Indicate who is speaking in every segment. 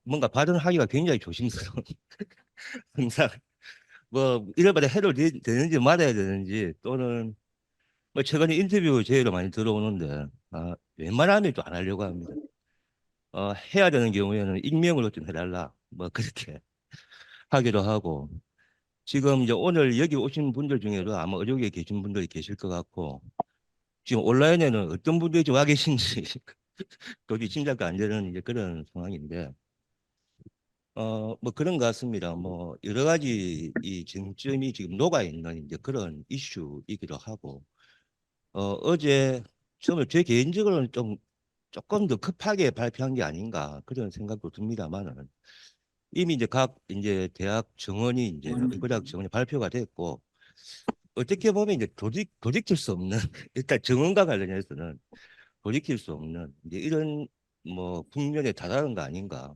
Speaker 1: 뭔가 발언하기가 굉장히 조심스러운 항상 뭐 이래봐야 해도 되는지 말아야 되는지 또는 뭐 최근에 인터뷰 제의로 많이 들어오는데 웬만하면 좀 안 하려고 합니다. 해야 되는 경우에는 익명으로 좀 해달라 뭐 그렇게 하기도 하고 지금 이제 오늘 여기 오신 분들 중에도 아마 의료계에 계신 분들이 계실 것 같고 지금 온라인에는 어떤 분들이 좀 와 계신지 도저히 짐작도 안 되는 이제 그런 상황인데 뭐 그런 것 같습니다. 뭐 여러 가지 이 쟁점이 지금 녹아 있는 이제 그런 이슈이기도 하고 어제 처음에 제 개인적으로는 좀 조금 더 급하게 발표한 게 아닌가 그런 생각도 듭니다만은 이미 이제 각 이제 대학 정원이 이제 의과대학 정원이 발표가 됐고 어떻게 보면 이제 돌이킬 수 없는 일단 정원과 관련해서는 돌이킬 수 없는 이제 이런 뭐 국면에 다다른 거 아닌가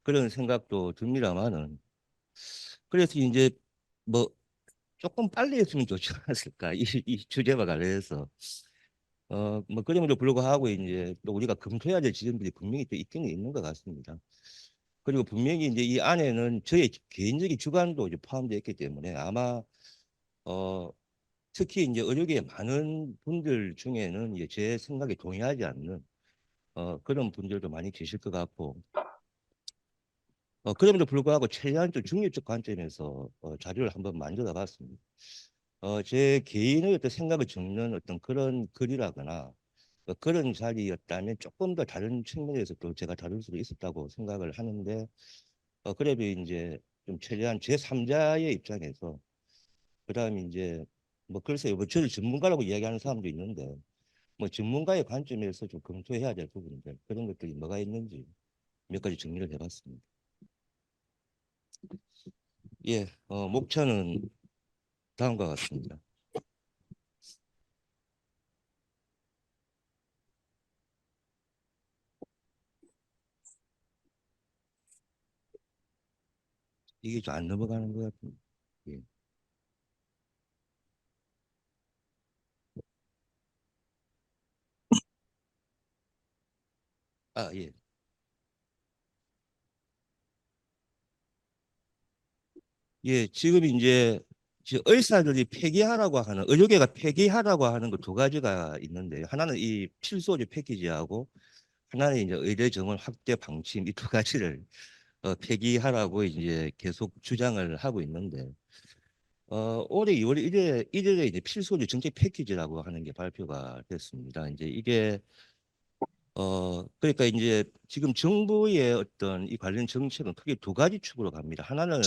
Speaker 1: 그런 생각도 듭니다만은 그래서 이제 뭐 조금 빨리 했으면 좋지 않았을까 이 주제와 관련해서 뭐 그럼에도 불구하고 이제 또 우리가 검토해야 될 지점들이 분명히 또 있기는 있는 것 같습니다. 그리고 분명히 이제 이 안에는 저의 개인적인 주관도 이제 포함되어 있기 때문에 아마 어 특히 이제 의료계의 많은 분들 중에는 이제 제 생각에 동의하지 않는 그런 분들도 많이 계실 것 같고 그럼에도 불구하고 최대한 좀 중립적 관점에서 자료를 한번 만들어 봤습니다. 제 개인의 어떤 생각을 적는 어떤 그런 글이라거나 그런 자리였다면 조금 더 다른 측면에서 또 제가 다룰 수도 있었다고 생각을 하는데 그래도 이제 좀 최대한 제3자의 입장에서 그다음에 이제 뭐 글쎄요 뭐 저를 전문가라고 이야기하는 사람도 있는데 뭐 전문가의 관점에서 좀 검토해야 될 부분들 그런 것들이 뭐가 있는지 몇 가지 정리를 해봤습니다. 예, 목차는 다음과 같습니다. 이게 좀 안 넘어가는 것 같습니다. 예. 예. 예, 지금 이제 의사들이 폐기하라고 하는, 의료계가 폐기하라고 하는 거 두 가지가 있는데요. 하나는 이 필수의료 패키지하고 하나는 이제 의대 정원 확대 방침 이 두 가지를 폐기하라고 이제 계속 주장을 하고 있는데 올해 2월 1일에 이제 필수의료 정책 패키지라고 하는 게 발표가 됐습니다. 이제 이게 그러니까 이제 지금 정부의 어떤 이 관련 정책은 크게 두 가지 축으로 갑니다. 하나는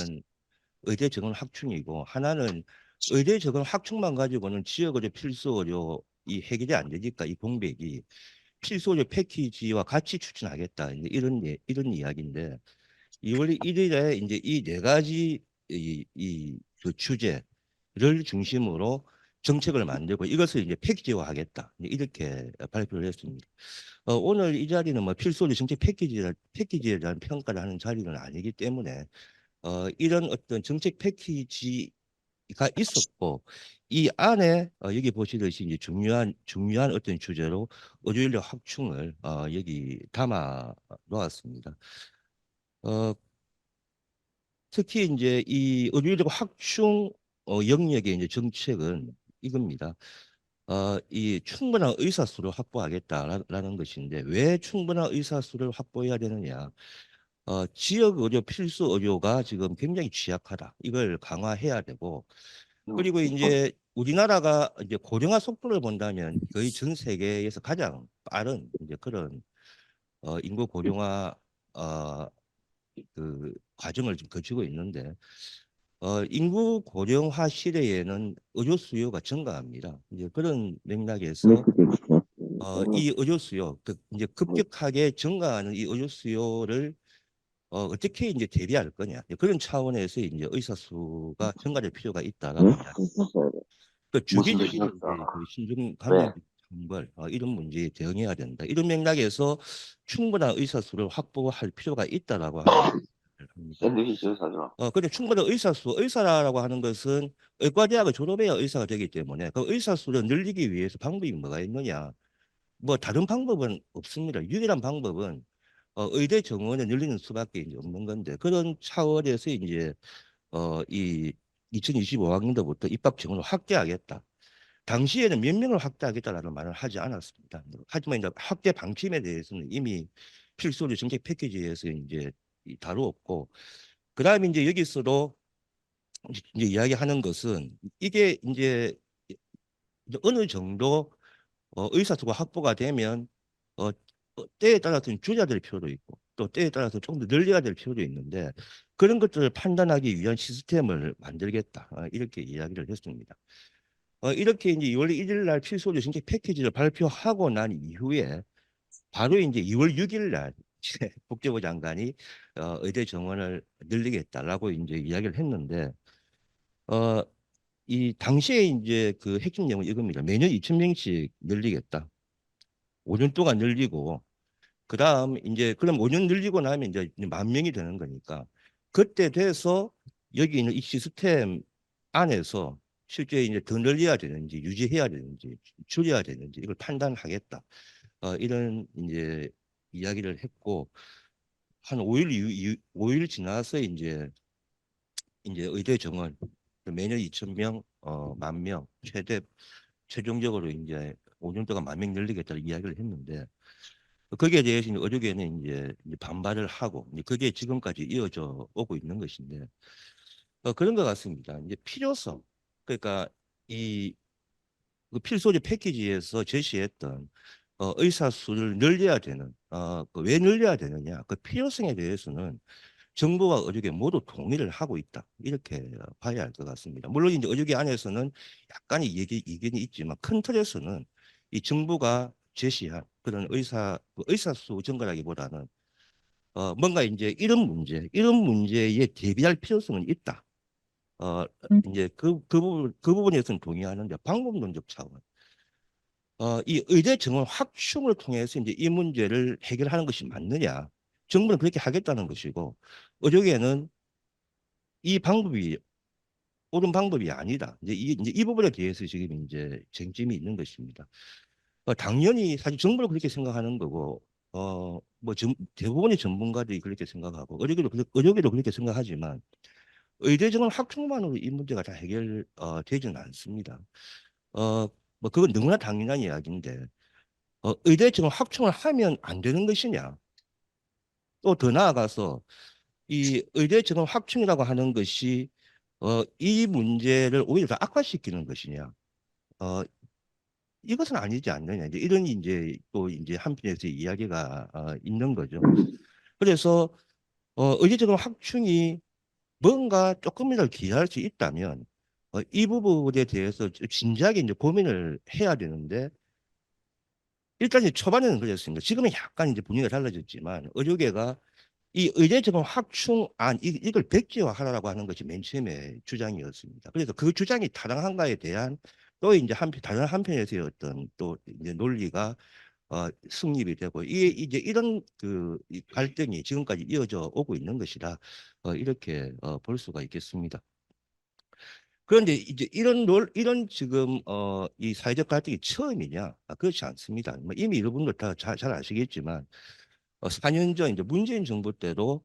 Speaker 1: 의대 적응 확충이고 하나는 의대 적응 확충만 가지고는 지역 의료 필수 의료 이 해결이 안 되니까 이 공백이 필수 의료 패키지와 같이 추진하겠다 이런 이야기인데 2월 1일에 이제 이 네 가지 그 주제를 중심으로 정책을 만들고 이것을 이제 패키지화하겠다 이렇게 발표를 했습니다. 오늘 이 자리는 뭐 필수 의료 정책 패키지에 대한 평가를 하는 자리는 아니기 때문에 이런 어떤 정책 패키지가 있었고 이 안에 여기 보시듯이 이제 중요한 어떤 주제로 의료인력 확충을 여기 담아 놓았습니다. 어, 특히 이제 이 의료인력 확충 영역의 이제 정책은 이겁니다. 이 충분한 의사수를 확보하겠다라는 것인데 왜 충분한 의사수를 확보해야 되느냐? 지역 의료 필수 의료가 지금 굉장히 취약하다. 이걸 강화해야 되고 그리고 이제 우리나라가 이제 고령화 속도를 본다면 거의 전 세계에서 가장 빠른 이제 그런 인구 고령화 어, 그 과정을 지금 거치고 있는데 인구 고령화 시대에는 의료 수요가 증가합니다. 이제 그런 맥락에서 이 의료 수요, 이제 급격하게 증가하는 이 의료 수요를 어떻게 이제 대비할 거냐 그런 차원에서 이제 의사 수가 증가될 필요가 있다라고 이야기. 그 주기적인 이제 그 신종 감염 창궐 이런 문제에 대응해야 된다. 이런 맥락에서 충분한 의사 수를 확보할 필요가 있다라고 하는 이야기를 합니다.
Speaker 2: 샌드위치 사줘.
Speaker 1: 근데 충분한 의사 수, 의사라고 하는 것은 의과대학을 졸업해야 의사가 되기 때문에 그 의사 수를 늘리기 위해서 방법이 뭐가 있느냐? 뭐 다른 방법은 없습니다. 유일한 방법은 의대 정원에 늘리는 수밖에 이제 없는 건데 그런 차원에서 이제 이 2025학년도부터 입학 정원을 확대하겠다. 당시에는 몇 명을 확대하겠다라는 말을 하지 않았습니다. 하지만 이제 확대 방침에 대해서는 이미 필소리 정책 패키지에서 이제 다루었고, 그다음에 이제 여기서도 이제 이야기하는 것은 이게 이제 어느 정도 의사수가 확보가 되면 때에 따라서는 줄여야 될 필요도 있고 또 때에 따라서 조금 더 늘려야 될 필요도 있는데 그런 것들을 판단하기 위한 시스템을 만들겠다. 이렇게 이야기를 했습니다. 이렇게 이제 2월 1일 날 필소리 정책 패키지를 발표하고 난 이후에 바로 이제 2월 6일 날 복지부 장관이 의대 정원을 늘리겠다라고 이제 이야기를 했는데 어, 이 당시에 이제 그 핵심 내용은 이겁니다. 매년 2,000명씩 늘리겠다. 5년 동안 늘리고 그다음 이제 그럼 5년 늘리고 나면 이제 10,000명이 되는 거니까 그때 돼서 여기 있는 이 시스템 안에서 실제 이제 더 늘려야 되는지 유지해야 되는지 줄여야 되는지 이걸 판단하겠다. 이런 이제 이야기를 했고 한 5일 지나서 이제 의대 정원 매년 2,000명, 10,000명 최종적으로 이제 5년 동안 10,000명 늘리겠다는 이야기를 했는데 거기에 대해서 이제 어저께는 이제 반발을 하고 이제 그게 지금까지 이어져 오고 있는 것인데 그런 것 같습니다. 이제 필요성 그러니까 이 그 필소지 패키지에서 제시했던 의사 수를 늘려야 되는 그왜 늘려야 되느냐 그 필요성에 대해서는 정부와 의료계 모두 동의를 하고 있다. 이렇게 봐야 할 것 같습니다. 물론 이제 의료계 안에서는 약간의 이견이 있지만 큰 틀에서는 이 정부가 제시한 그런 의사 수 증가라기보다는 뭔가 이제 이런 문제에 대비할 필요성은 있다. 이제 그 부분에서는 동의하는데 방법론적 차원. 이 의대 정원 확충을 통해서 이제 이 문제를 해결하는 것이 맞느냐? 정부는 그렇게 하겠다는 것이고 의료계는 이 방법이 옳은 방법이 아니다. 이제 이 부분에 대해서 지금 이제 쟁점이 있는 것입니다. 당연히 사실 정부는 그렇게 생각하는 거고, 뭐 대부분의 전문가들이 그렇게 생각하고, 의료계도 그렇게 생각하지만, 의대 정원 확충만으로 이 문제가 다 되지는 않습니다. 뭐 그건 너무나 당연한 이야기인데, 의대 정원 확충을 하면 안 되는 것이냐? 또 더 나아가서 이 의대 정원 확충이라고 하는 것이 이 문제를 오히려 더 악화시키는 것이냐? 어, 이것은 아니지 않느냐. 이제 이런 이제 또 이제 한편에서 이야기가 있는 거죠. 그래서 의대 정원 확충이 뭔가 조금이라도 기여할 수 있다면 이 부분에 대해서 진지하게 이제 고민을 해야 되는데 일단 이제 초반에는 그랬습니다. 지금은 약간 이제 분위기가 달라졌지만 의료계가 이 의대 적용 확충안 이걸 백지화하라고 하는 것이 맨 처음에 주장이었습니다. 그래서 그 주장이 타당한가에 대한 또 이제 다른 한편에서의 어떤 또 이제 논리가 승립이 되고 이제 이런 이 갈등이 지금까지 이어져 오고 있는 것이다. 이렇게 볼 수가 있겠습니다. 그런데 이제 이런 지금 이 사회적 갈등이 처음이냐? 그렇지 않습니다. 뭐 이미 여러분들 다 잘 아시겠지만 4년 전 이제 문재인 정부 때도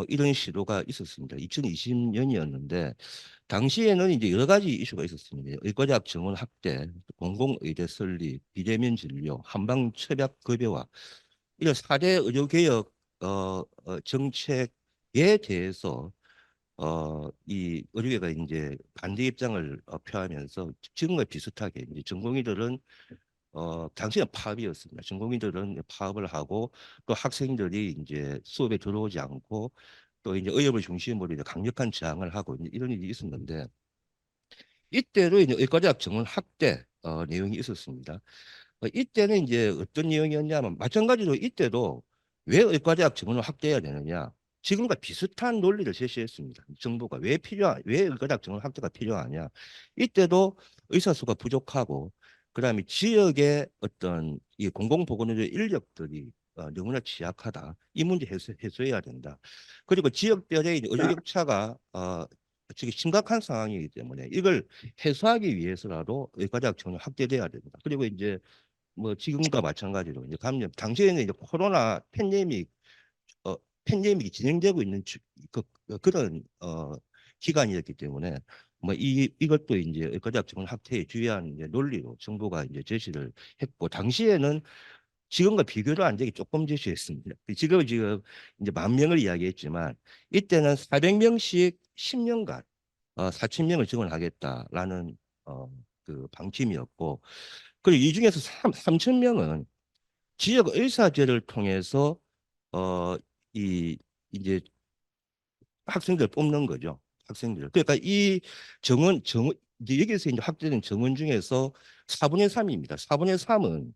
Speaker 1: 이런 시도가 있었습니다. 2020년이었는데 당시에는 이제 여러 가지 이슈가 있었습니다. 의과대학 정원 확대, 공공의대 설립, 비대면 진료, 한방 처약 급여화 이런 4대 의료개혁 정책에 대해서 이 의료계가 이제 반대 입장을 표하면서 지금과 비슷하게 이제 전공의들은 당시는 파업이었습니다. 전공의들은 파업을 하고 또 학생들이 이제 수업에 들어오지 않고 또 이제 의협을 중심으로 이제 강력한 저항을 하고 이런 일이 있었는데 이때로 이제 의과대학 정원 확대 내용이 있었습니다. 이때는 이제 어떤 내용이었냐면 마찬가지로 이때도 왜 의과대학 정원을 확대해야 되느냐 지금과 비슷한 논리를 제시했습니다. 정부가 왜 의과대학 정원 확대가 필요하냐 이때도 의사 수가 부족하고 그다음에 지역의 어떤 이 공공보건의료 인력들이 너무나 취약하다. 이 문제 해소해야 된다. 그리고 지역별의 의료 격차가 지금 심각한 상황이기 때문에 이걸 해소하기 위해서라도 의과대학 정원이 확대돼야 된다. 그리고 이제 뭐 지금과 마찬가지로 이제 감염 당시에는 이제 코로나 팬데믹 팬데믹이 진행되고 있는 그런 기간이었기 때문에 뭐 이것도 이제 의과대학 정원 확대에 주요한 이제 논리로 정부가 이제 제시를 했고 당시에는 지금과 비교도 안 되게 조금 제시했습니다. 지금 이제 10,000명을 이야기했지만 이때는 400명씩 10년간 4,000명을 지원하겠다라는 그 방침이었고 그리고 이 중에서 3,000명은 지역 의사제를 통해서 어, 이 이제 학생들 뽑는 거죠. 학생들. 그러니까 이 정원 이제 여기서 이제 확대된 정원 중에서 4분의 3입니다. 4분의 3은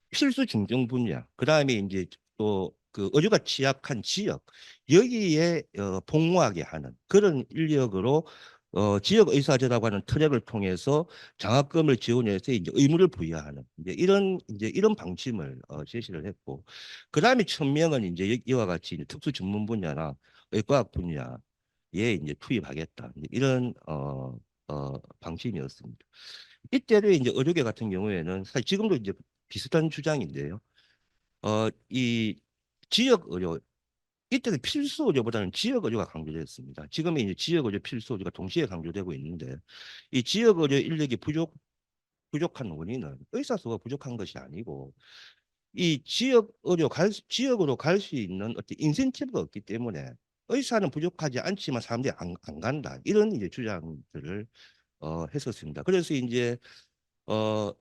Speaker 1: 필수 중증 분야, 그다음에 이제 또 그 의료가 취약한 지역 여기에 복무하게 하는 그런 인력으로 지역 의사제라고 하는 트랙을 통해서 장학금을 지원해서 이제 의무를 부여하는 이제 이런 방침을 제시를 했고, 그다음에 1,000명은 이제 이와 같이 이제 특수 전문 분야나 의과학 분야에 이제 투입하겠다 이런 방침이었습니다. 이때도 이제 의료계 같은 경우에는 사실 지금도 이제 비슷한 주장인데요. 이 지역 의료 이때는 필수 의료보다는 지역 의료가 강조됐습니다. 지금은 이제 지역 의료 필수 의료가 동시에 강조되고 있는데 이 지역 의료 인력이 부족한 원인은 의사 수가 부족한 것이 아니고 이 지역으로 갈 수 있는 어떤 인센티브가 없기 때문에 의사는 부족하지 않지만 사람들이 안 간다 이런 이제 주장들을 했었습니다. 그래서 이제 어,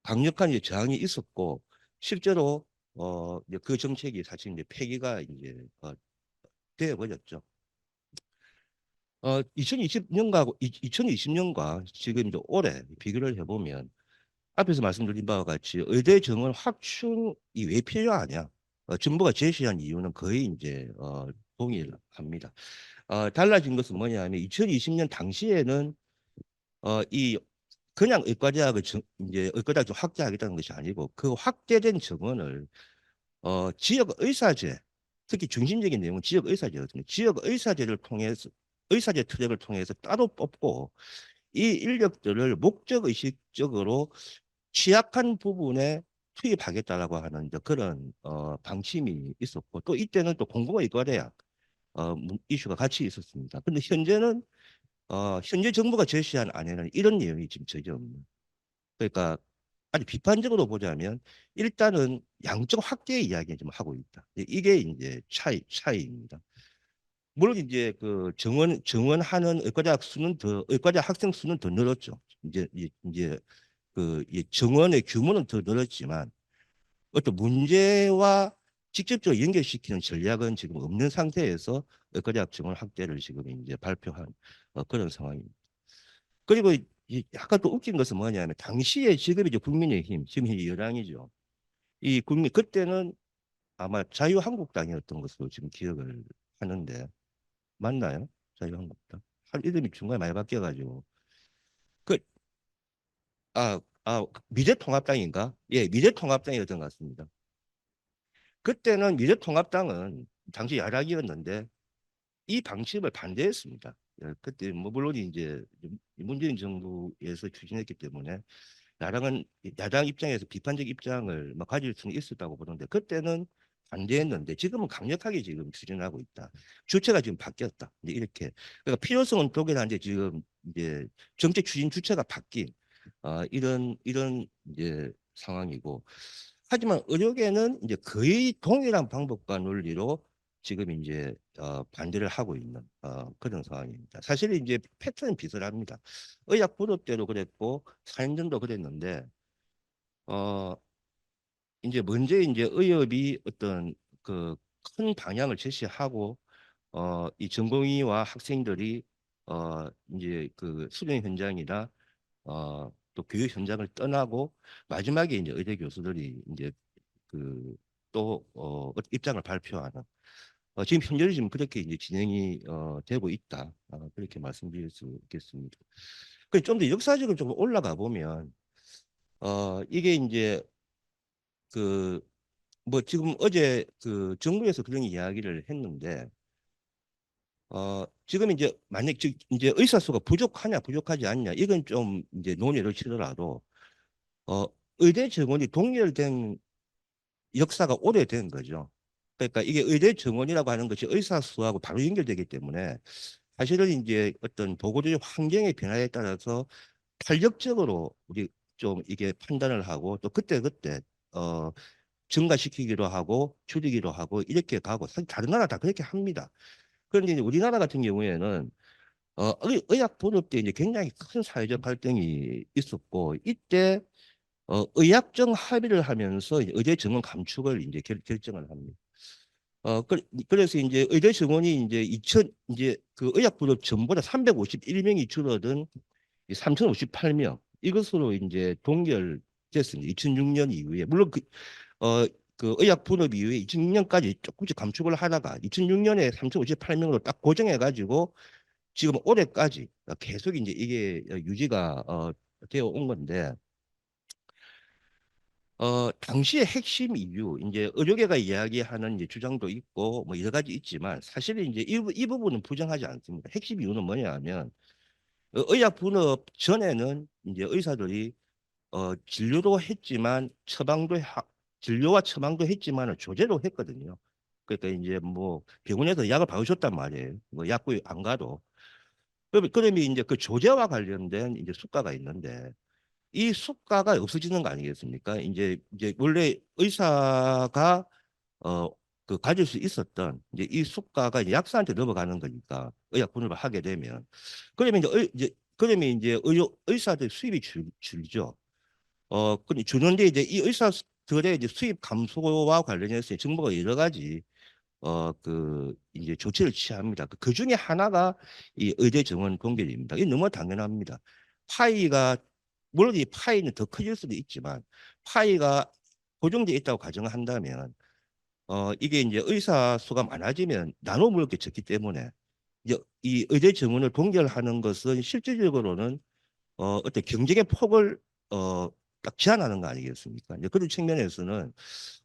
Speaker 1: 강력한 이제 저항이 있었고 실제로 이제 그 정책이 사실 이제 폐기가 이제 되어 버렸죠. 2020년과 지금 이제 올해 비교를 해보면 앞에서 말씀드린 바와 같이 의대 정원 확충이 왜 필요하냐? 정부가 제시한 이유는 거의 이제 동일합니다. 달라진 것은 뭐냐면 2020년 당시에는 이 그냥 의과대학을 이제 의과대학을 확대하겠다는 것이 아니고 그 확대된 정원을 지역 의사제 특히 중심적인 내용은 지역 의사제거든요. 지역 의사제를 통해서 의사제 트랙을 통해서 따로 뽑고 이 인력들을 목적 의식적으로 취약한 부분에 투입하겠다라고 하는 이제 그런 방침이 있었고 또 이때는 또 공공의과대학 이슈가 같이 있었습니다. 근데 현재 정부가 제시한 안에는 이런 내용이 지금 전혀 없는. 그러니까 아주 비판적으로 보자면 일단은 양적 확대 이야기 좀 하고 있다. 이게 이제 차이입니다. 물론 이제 그 정원하는 의과대학 학생 수는 더 늘었죠. 이제 이 정원의 규모는 더 늘었지만 어떤 문제와 직접적으로 연결시키는 전략은 지금 없는 상태에서 의과대학 정원 확대를 지금 이제 발표한 그런 상황입니다. 그리고 약간 또 웃긴 것은 뭐냐면 당시에 지금 이제 국민의힘 지금 여당이죠. 이 국민 그때는 아마 자유한국당이었던 것으로 지금 기억을 하는데 맞나요? 자유한국당 할 이름이 중간에 많이 바뀌어가지고 그 미래통합당인가? 예, 미래통합당이었던 것 같습니다. 그때는 미래통합당은 당시 야당이었는데 이 방침을 반대했습니다. 예, 그때 뭐 물론 이제 문재인 정부에서 추진했기 때문에 야당 입장에서 비판적 입장을 뭐 가질 수는 있었다고 보는데 그때는 반대했는데 지금은 강력하게 지금 추진하고 있다. 주체가 지금 바뀌었다. 이제 이렇게 그러니까 필요성은 독일한데 지금 이제 정책 추진 주체가 바뀐 이런 이제 상황이고 하지만 의료계는 이제 거의 동일한 방법과 논리로 지금 이제 반대를 하고 있는 그런 상황입니다. 사실 이제 패턴은 비슷합니다. 의학 부도 때도 그랬고 4년 전도 그랬는데 어 이제 먼저 이제 의협이 어떤 그 큰 방향을 제시하고 이 전공의와 학생들이 이제 그 수련 현장이나 또 교육 현장을 떠나고 마지막에 이제 의대 교수들이 이제 그 또 입장을 발표하는 지금 현재는 지금 그렇게 이제 진행이 되고 있다. 그렇게 말씀드릴 수 있겠습니다. 좀 더 역사적으로 좀 올라가 보면 이게 이제 그 뭐 지금 어제 그 정부에서 그런 이야기를 했는데 지금 이제 만약 이제 의사 수가 부족하냐 부족하지 않냐 이건 좀 이제 논의를 치더라도 어 의대 정원이 동결된 역사가 오래된 거죠. 그러니까 이게 의대 정원이라고 하는 것이 의사 수하고 바로 연결되기 때문에 사실은 이제 어떤 보건의 환경의 변화에 따라서 탄력적으로 우리 좀 이게 판단을 하고 또 그때그때 어 증가시키기로 하고 줄이기로 하고 이렇게 가고 사실 다른 나라 다 그렇게 합니다. 그런데 이제 우리나라 같은 경우에는 의학 분업 때 이제 굉장히 큰 사회적 갈등이 있었고 이때 의학적 합의를 하면서 이제 의대 정원 감축을 이제 결정을 합니다. 그래서 이제 의대 정원이 이제 2000 이제 그 의학 분업 전보다 351명이 줄어든 3,058명 이것으로 이제 동결됐습니다. 2006년 이후에 물론 어, 그 의학 분업 이후에 2006년까지 조금씩 감축을 하다가 2006년에 3,058명으로 딱 고정해가지고 지금 올해까지 계속 이제 이게 유지가 되어 온 건데 당시의 핵심 이유 이제 의료계가 이야기하는 이제 주장도 있고 뭐 여러 가지 있지만 사실은 이제 이 부분은 부정하지 않습니다. 핵심 이유는 뭐냐 하면 의학 분업 전에는 이제 의사들이 진료도 했지만 진료와 처방도 했지만 조제도 했거든요. 그러니까 이제 뭐 병원에서 약을 받으셨단 말이에요. 뭐 약국 안 가도. 그러면 이제 그 조제와 관련된 이제 수가가 있는데 이 수가가 없어지는 거 아니겠습니까? 이제 원래 의사가 어 그 가질 수 있었던 이제 이 수가가 이제 약사한테 넘어가는 거니까 의약 분업을 하게 되면 그러면 그러면 이제 의사들 수입이 줄죠. 근데 주는데 이제 이 의사들의 이제 수입 감소와 관련해서 정부가 여러 가지 그 이제 조치를 취합니다. 그 중에 하나가 이 의대 정원 동결입니다. 이게 너무 당연합니다. 파이가 물론 이 파이는 더 커질 수도 있지만 파이가 고정되어 있다고 가정한다면 이게 이제 의사 수가 많아지면 나눠 먹을 게 적기 때문에 이제 이 의대 정원을 동결하는 것은 실질적으로는 어떤 경쟁의 폭을 어, 딱 제한하는 거 아니겠습니까? 이제 그런 측면에서는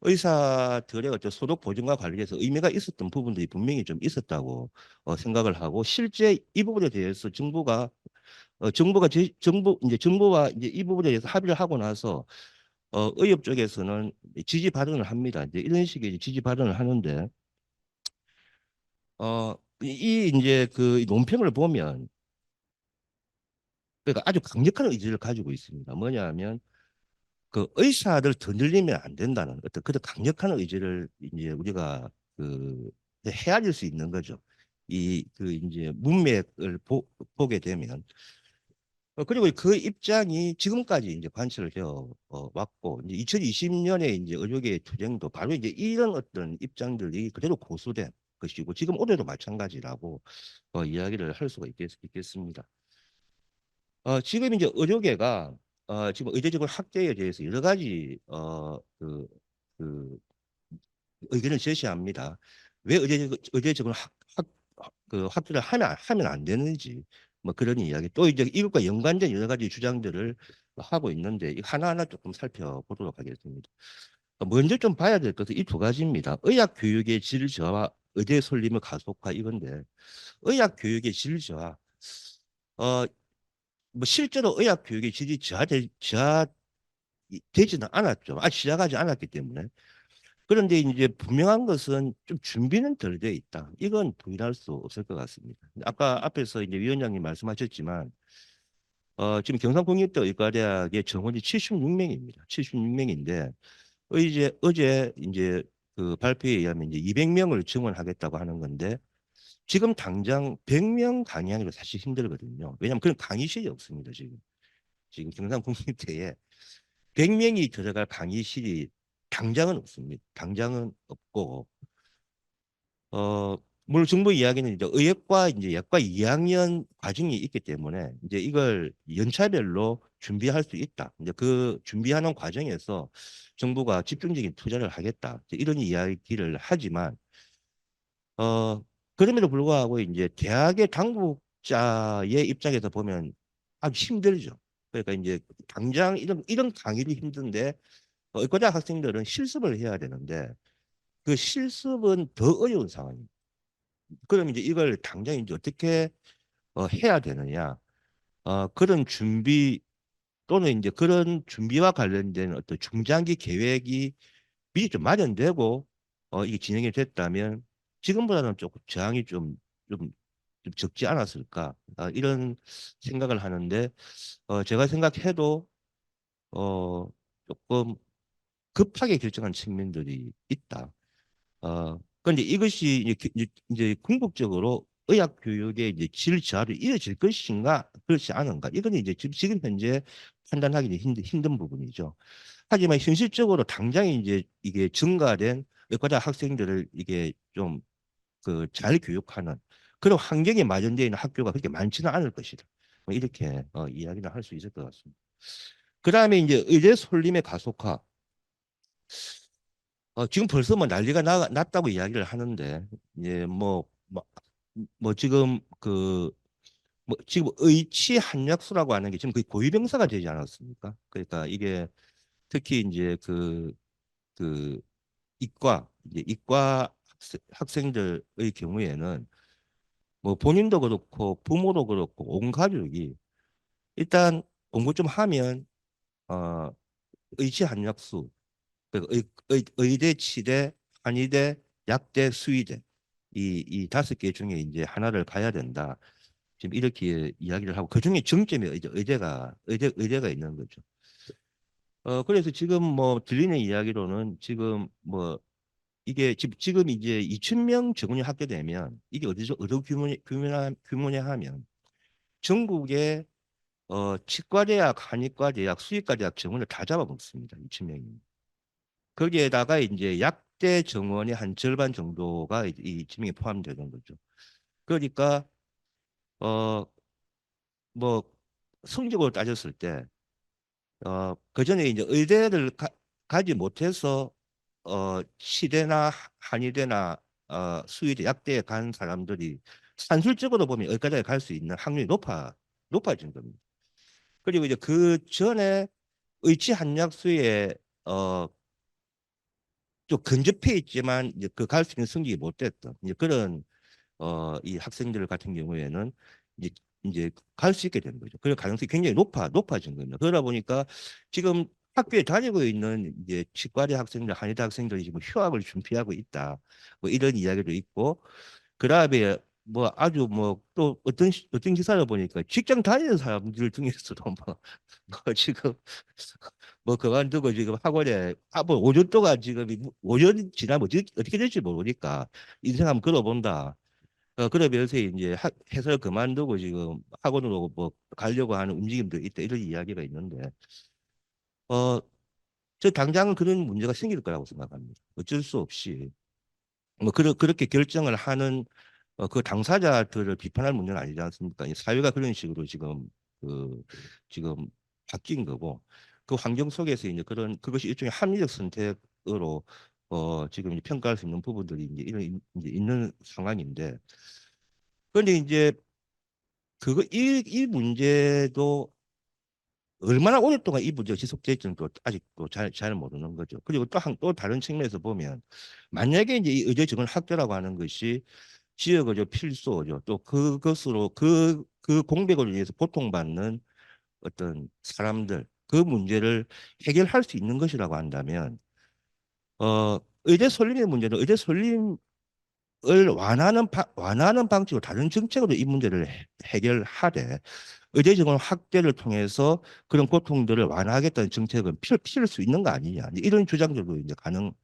Speaker 1: 의사들의 어떤 소득 보증과 관련해서 의미가 있었던 부분들이 분명히 좀 있었다고 생각을 하고 실제 이 부분에 대해서 정부와 이제 이 부분에 대해서 합의를 하고 나서 의협 쪽에서는 지지 발언을 합니다. 이제 이런 식의 지지 발언을 하는데 이제 그 논평을 보면 그러니까 아주 강력한 의지를 가지고 있습니다. 뭐냐하면 그 의사들 더 늘리면 안 된다는 어떤 그런 강력한 의지를 이제 우리가 그 헤아릴 수 있는 거죠. 이 그 이제 문맥을 보게 되면 그리고 그 입장이 지금까지 이제 관철을 되어 왔고 이제 2020년에 이제 의료계의 투쟁도 바로 이제 이런 어떤 입장들이 그대로 고수된 것이고 지금 올해도 마찬가지라고 이야기를 할 수가 있겠습니다. 지금 이제 의료계가 지금 의대적으로 학대에 대해서 여러 가지 그 의견을 제시합니다. 왜 의대적으로 그 학대를 하면 안 되는지 뭐 그런 이야기 또 이제 이것과 연관된 여러 가지 주장들을 하고 있는데 하나하나 조금 살펴보도록 하겠습니다. 먼저 좀 봐야 될 것은 이 두 가지입니다. 의학 교육의 질 저하, 의대 설립의 가속화 이건데 의학 교육의 질 저하 어, 뭐 실제로 의학 교육의 질이 저하되지는 않았죠. 아직 시작하지 않았기 때문에. 그런데 이제 분명한 것은 좀 준비는 덜 돼 있다. 이건 부인할 수 없을 것 같습니다. 아까 앞에서 이제 위원장님 말씀하셨지만 지금 경상국립대 의과대학의 정원이 76명입니다. 76명인데 어제 이제 그 발표에 의하면 이제 200명을 증원하겠다고 하는 건데 지금 당장 100명 강의하기가 사실 힘들거든요. 왜냐하면 그런 강의실이 없습니다. 지금 경상국립대에 100명이 들어갈 강의실이 당장은 없습니다. 당장은 없고 어 물론 정부 이야기는 이제 의학과 이제 약과 2학년 과정이 있기 때문에 이제 이걸 연차별로 준비할 수 있다. 이제 그 준비하는 과정에서 정부가 집중적인 투자를 하겠다. 이런 이야기를 하지만 어 그럼에도 불구하고 이제 대학의 당국자의 입장에서 보면 아주 힘들죠. 그러니까 이제 당장 이런 강의도 힘든데 의과대학 학생들은 실습을 해야 되는데 그 실습은 더 어려운 상황입니다. 그럼 이제 이걸 당장 이제 어떻게 해야 되느냐? 그런 준비 또는 이제 그런 준비와 관련된 어떤 중장기 계획이 미리 좀 마련되고 이게 진행이 됐다면 지금보다는 조금 저항이 좀 적지 않았을까 이런 생각을 하는데 제가 생각해도 어, 조금 급하게 결정한 측면들이 있다. 그런데 이것이 이제 궁극적으로 의학 교육의 이제 질 저하를 이어질 것인가 그렇지 않은가 이건 이제 지금 현재 판단하기는 힘든 부분이죠. 하지만 현실적으로 당장 이제 이게 증가된 의과대 학생들을 이게 좀 그 잘 교육하는 그런 환경에 마련되어 있는 학교가 그렇게 많지는 않을 것이다. 뭐 이렇게 이야기를 할 수 있을 것 같습니다. 그다음에 이제 의대 솔림의 가속화. 지금 벌써 뭐 난리가 났다고 이야기를 하는데 이제 뭐 지금 뭐 지금 의치 한약수라고 하는 게 지금 거의 고유명사가 되지 않았습니까? 그러니까 이게 특히 이제 그 이과 학생들의 경우에는 뭐 본인도 그렇고 부모도 그렇고 온 가족이 일단 공부 좀 하면 어 의치 한약수 그러니까 의대, 치대, 한의대, 약대, 수의대 이 다섯 개 중에 이제 하나를 가야 된다. 지금 이렇게 이야기를 하고 그중에 정점이 이제 의대가 있는 거죠. 그래서 지금 뭐 들리는 이야기로는 지금 뭐 이게 지금 이제 2천 명 정원이 합격되면 이게 어디서 어느 규모냐 하면 전국의 치과대학, 한의과대학, 수의과대학 정원을 다 잡아먹습니다. 2천 명이. 거기에다가 이제 약대 정원의 한 절반 정도가 이 지명에 포함되는 거죠. 그러니까 어 뭐 성적으로 따졌을 때 그전에 이제 의대를 가지 못해서 치대나 한의대나 수의대 약대에 간 사람들이 산술적으로 보면 의과대에 갈 수 있는 확률이 높아진 겁니다. 그리고 이제 그 전에 의치 한약수에 어, 좀 근접해 있지만 이제 그 갈 수 있는 성적이 못 됐던 이제 그런 이 학생들 같은 경우에는 이제 갈 수 있게 되는 거죠. 그럴 가능성이 굉장히 높아진 겁니다. 그러다 보니까 지금 학교에 다니고 있는 이제 치과대 학생들, 한의대 학생들이 지금 휴학을 준비하고 있다. 뭐 이런 이야기도 있고, 그다음에 뭐 아주 뭐 또 어떤 기사를 보니까 직장 다니는 사람들 중에서도 뭐 지금 뭐 그만두고 지금 학원에 뭐 5년 동안 지금 5년 지나면 어떻게 될지 모르니까 인생 한번 걸어본다. 그러면서 이제 회사를 그만두고 지금 학원으로 뭐 가려고 하는 움직임도 있다 이런 이야기가 있는데 어, 저 당장은 그런 문제가 생길 거라고 생각합니다. 어쩔 수 없이 뭐 그렇게 결정을 하는 그 당사자들을 비판할 문제는 아니지 않습니까? 이 사회가 그런 식으로 그 지금 바뀐 거고 그 환경 속에서 이제 그것이 일종의 합리적 선택으로 지금 이제 평가할 수 있는 부분들이 이제 있는 상황인데 그런데 이제 이 문제도 얼마나 오랫동안 이 문제가 지속될지는 또 아직도 잘 모르는 거죠. 그리고 또 다른 측면에서 보면 만약에 이제 이 의대 증원 확대라고 하는 것이 지역의료 필수의료 또 그것으로 그 공백을 위해서 고통받는 어떤 사람들 그 문제를 해결할 수 있는 것이라고 한다면 의대 설립의 문제는 의대 설립을 완화하는 방식으로 다른 정책으로 이 문제를 해결하되 의대 정원 확대를 통해서 그런 고통들을 완화하겠다는 정책은 필 수 있는 거 아니냐 이런 주장들도 이제 가능한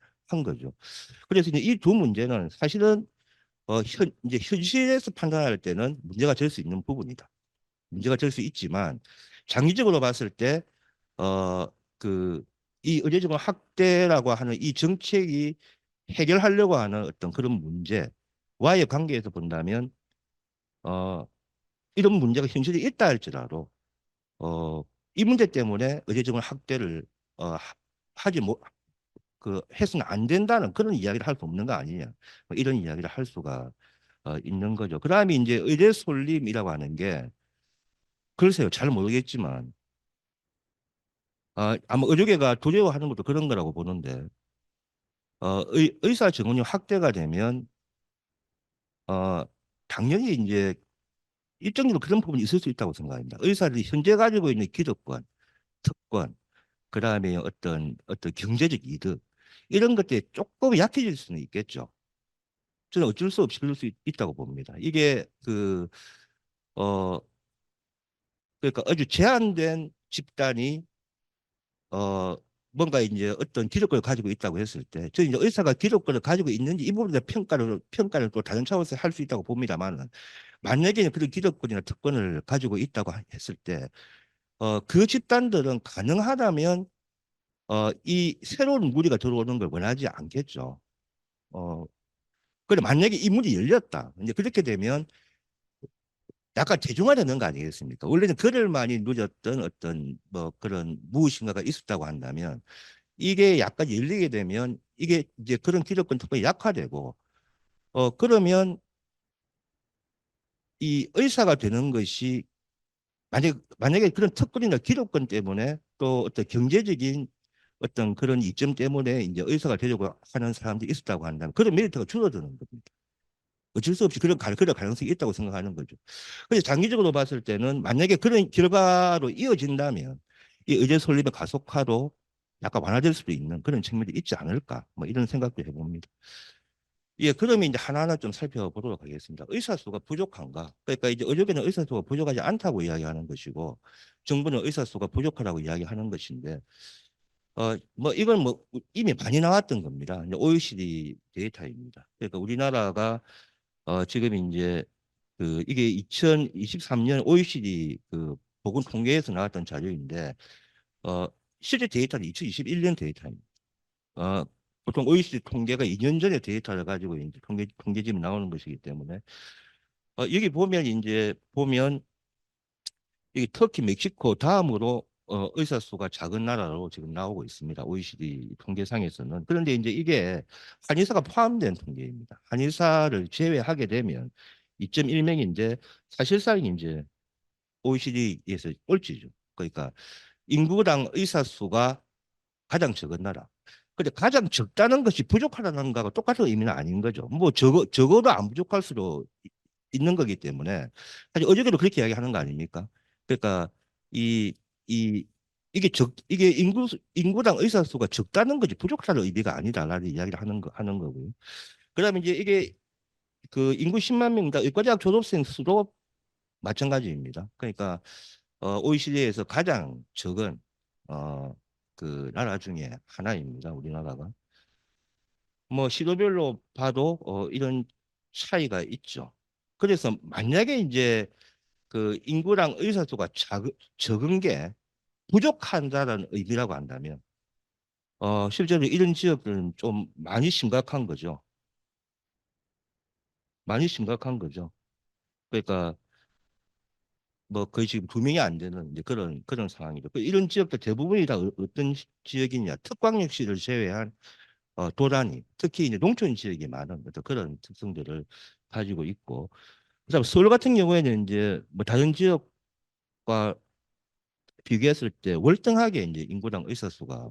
Speaker 1: 거죠. 그래서 이제 이 두 문제는 사실은 이제 현실에서 판단할 때는 문제가 될 수 있는 부분이다. 문제가 될 수 있지만 장기적으로 봤을 때 어, 이 의대 정원 확대라고 하는 이 정책이 해결하려고 하는 어떤 그런 문제와의 관계에서 본다면 어, 이런 문제가 현실에 있다 할지라도 어, 이 문제 때문에 의대정원 확대를 하지 해서는 안 된다는 그런 이야기를 할 수 없는 거 아니냐 뭐 이런 이야기를 할 수가 있는 거죠. 그다음에 이제 의대 솔림이라고 하는 게 글쎄요 잘 모르겠지만 아마 의료계가 두려워하는 것도 그런 거라고 보는데 의사 정원이 확대가 되면 어, 당연히 이제 일정적으로 그런 부분이 있을 수 있다고 생각합니다. 의사들이 현재 가지고 있는 기득권, 특권, 그다음에 어떤 경제적 이득 이런 것들이 조금 약해질 수는 있겠죠. 저는 어쩔 수 없이 그럴 수 있다고 봅니다. 이게 어, 그러니까 아주 제한된 집단이 어, 뭔가 이제 어떤 기록권을 가지고 있다고 했을 때, 저는 이제 의사가 기록권을 가지고 있는지 이 부분에 평가를 또 다른 차원에서 할 수 있다고 봅니다만, 만약에 그런 기록권이나 특권을 가지고 있다고 했을 때, 그 집단들은 가능하다면, 이 새로운 무리가 들어오는 걸 원하지 않겠죠. 어, 그래, 만약에 이 문이 열렸다. 이제 그렇게 되면 약간 대중화되는 거 아니겠습니까? 원래는 그럴만이 누렸던 어떤 뭐 그런 무엇인가가 있었다고 한다면 이게 약간 열리게 되면 이게 이제 그런 기득권 특권이 약화되고 그러면 이 의사가 되는 것이 만약에 그런 특권이나 기득권 때문에 또 어떤 경제적인 어떤 그런 이점 때문에 이제 의사가 되려고 하는 사람들이 있었다고 한다면 그런 메리트가 줄어드는 겁니다. 어쩔 수 없이 그럴 가능성이 있다고 생각하는 거죠. 그래서 장기적으로 봤을 때는 만약에 그런 결과로 이어진다면 이 의제 설립의 가속화도 약간 완화될 수도 있는 그런 측면이 있지 않을까 뭐 이런 생각도 해봅니다. 예, 그러면 이제 하나하나 좀 살펴보도록 하겠습니다. 의사 수가 부족한가? 그러니까 이제 의료계는 의사 수가 부족하지 않다고 이야기하는 것이고 정부는 의사 수가 부족하다고 이야기하는 것인데 뭐 이건 뭐 이미 많이 나왔던 겁니다. 이제 OECD 데이터입니다. 그러니까 우리나라가 지금 이제 이게 2023년 OECD 보건 통계에서 나왔던 자료인데 어, 실제 데이터는 2021년 데이터입니다. 어, 보통 OECD 통계가 2년 전의 데이터를 가지고 이제 통계집이 나오는 것이기 때문에 여기 보면 이제 보면 여기 터키, 멕시코 다음으로 의사 수가 작은 나라로 지금 나오고 있습니다. OECD 통계상에서는. 그런데 이제 이게 한의사가 포함된 통계입니다. 한의사를 제외하게 되면 2.1명인데 사실상 이제 OECD에서 꼴찌죠. 그러니까 인구당 의사 수가 가장 적은 나라. 근데 가장 적다는 것이 부족하다는 거하고 똑같은 의미는 아닌 거죠. 뭐 적어도 안 부족할 수도 있는 거기 때문에 사실 어저께도 그렇게 이야기하는 거 아닙니까? 그러니까 이, 이, 이게 인구당 의사 수가 적다는 거지 부족하다는 의미가 아니다라는 이야기를 하는 거고요. 그다음에 이제 이게 그 인구 10만 명당 의과대학 졸업생 수도 마찬가지입니다. 그러니까 OECD에서 가장 적은 어, 그 나라 중에 하나입니다. 우리나라가. 뭐 시도별로 봐도 이런 차이가 있죠. 그래서 만약에 이제 그 인구랑 의사 수가 적은 게 부족한다는 의미라고 한다면 실제로 이런 지역들은 좀 많이 심각한 거죠. 많이 심각한 거죠. 그러니까 뭐 거의 지금 2명이 안 되는 이제 그런 상황이죠. 이런 지역들 대부분이 다 어떤 지역이냐 특광역시를 제외한 도단위 특히 이제 농촌 지역이 많은 어떤 그런 특성들을 가지고 있고 그다음 서울 같은 경우에는 이제 뭐 다른 지역과 비교했을 때 월등하게 이제 인구당 의사 수가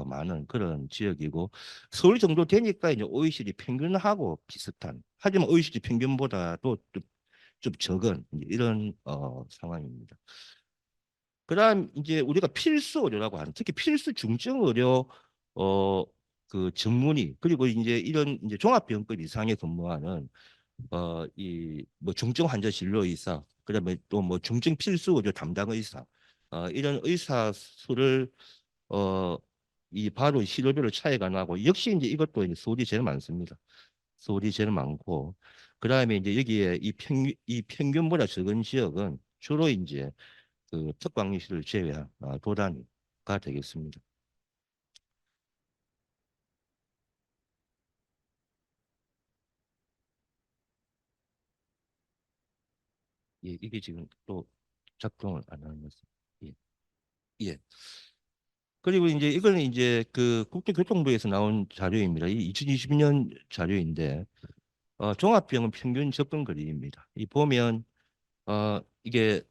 Speaker 1: 많은 그런 지역이고 서울 정도 되니까 이제 OECD 평균하고 비슷한 하지만 OECD 평균보다도 좀 적은 이제 이런 상황입니다. 그다음 이제 우리가 필수 의료라고 하는 특히 필수 중증 의료 어 그 전문의 그리고 이제 이런 이제 종합병원급 이상에 근무하는 이 뭐 중증 환자 진료 의사 그다음에 또 뭐 중증 필수 의료 담당 의사 이런 의사 수를 어 이 바로 시도별로 차이가 나고 역시 이제 이것도 이제 서울이 제일 많습니다. 서울이 제일 많고 그다음에 이제 여기에 이 평균보다 적은 지역은 주로 이제 그 특광리시를 제외한 도단위가 되겠습니다. 예, 이게 지금 또 작동을 안 하는 것입니다. 예. 예. 그리고 이제 이거는 이제 그 국토교통부에서 나온 자료입니다. 이 2020년 자료인데 종합병원 평균 접근 거리입니다. 이 보면 이게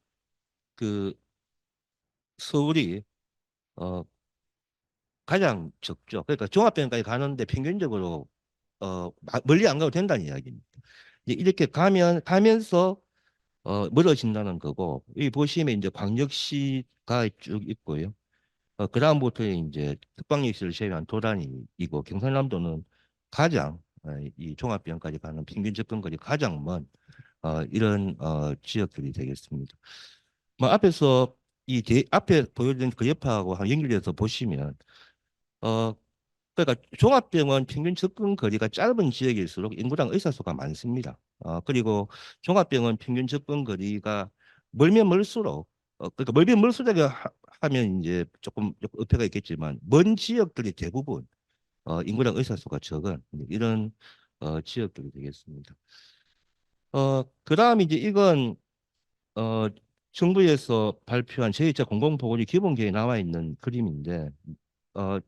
Speaker 1: 그 서울이 어 가장 적죠. 그러니까 종합병원까지 가는데 평균적으로 멀리 안 가도 된다는 이야기입니다. 이제 이렇게 가면서 멀어진다는 거고, 여기 보시면 이제 광역시가 쭉 있고요. 그다음부터 이제 특방역시를 제외한 도단이고 경상남도는 가장 이 종합병원까지 가는 평균 접근거리 가장 먼 이런 지역들이 되겠습니다. 뭐 앞에서 앞에 보여드린 그 옆하고 연결해서 보시면 어 그러니까 종합병원 평균 접근 거리가 짧은 지역일수록 인구당 의사 수가 많습니다. 그리고 종합병원 평균 접근 거리가 멀면 멀수록 그러니까 멀면 멀수록 하면 이제 조금 어폐가 있겠지만 먼 지역들이 대부분 인구당 의사 수가 적은 이런 지역들이 되겠습니다. 그다음 이제 이건 어, 정부에서 발표한 제2차 공공보건이 기본계에 나와 있는 그림인데 어,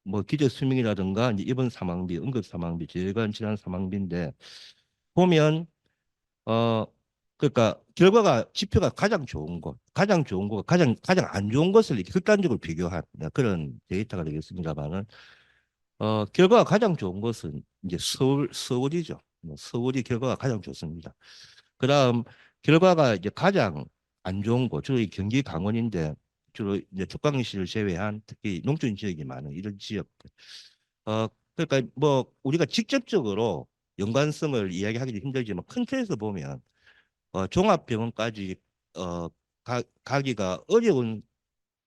Speaker 1: 뭐 기저 수명이라든가 이제 입원 사망비, 응급 사망비, 재관 질환 사망비인데 보면 어 그러니까 결과가 지표가 가장 좋은 곳, 가장 안 좋은 것을 이렇게 극단적으로 비교한 그런 데이터가 되겠습니다만은 결과가 가장 좋은 것은 이제 서울이죠. 뭐 서울이 결과가 가장 좋습니다. 그다음 결과가 이제 가장 안 좋은 곳, 주로 이 경기 강원인데 주로 이제 tuk광시를 제외한 특히 농촌 지역이 많은 이런 지역들. 그러니까 뭐 우리가 직접적으로 연관성을 이야기하기도 힘들지만 큰 틀에서 보면 종합병원까지 어, 가기가 어려운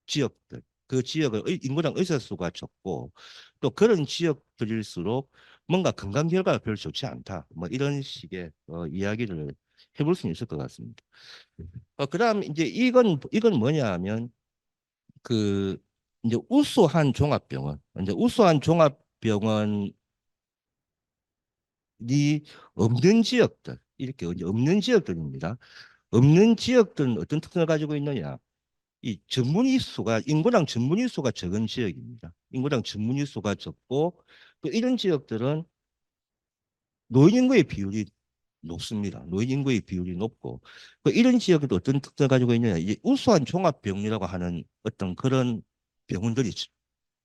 Speaker 1: 지역들, 그 지역을 인구당 의사 수가 적고 또 그런 지역들일수록 뭔가 건강 결과가 별로 좋지 않다. 뭐 이런 식의 이야기를 해볼 수 있을 것 같습니다. 그다음 이제 이건 뭐냐 하면 그 이제 우수한 종합병원이 없는 지역들 이렇게 이제 없는 지역들입니다. 없는 지역들은 어떤 특성을 가지고 있느냐? 이 전문의 수가 인구당 전문의 수가 적은 지역입니다. 인구당 전문의 수가 적고 또 이런 지역들은 노인 인구의 비율이 높습니다. 노인 인구의 비율이 높고 이런 지역에도 어떤 특성을 가지고 있느냐? 이제 우수한 종합병이라고 하는 어떤 그런 병원들이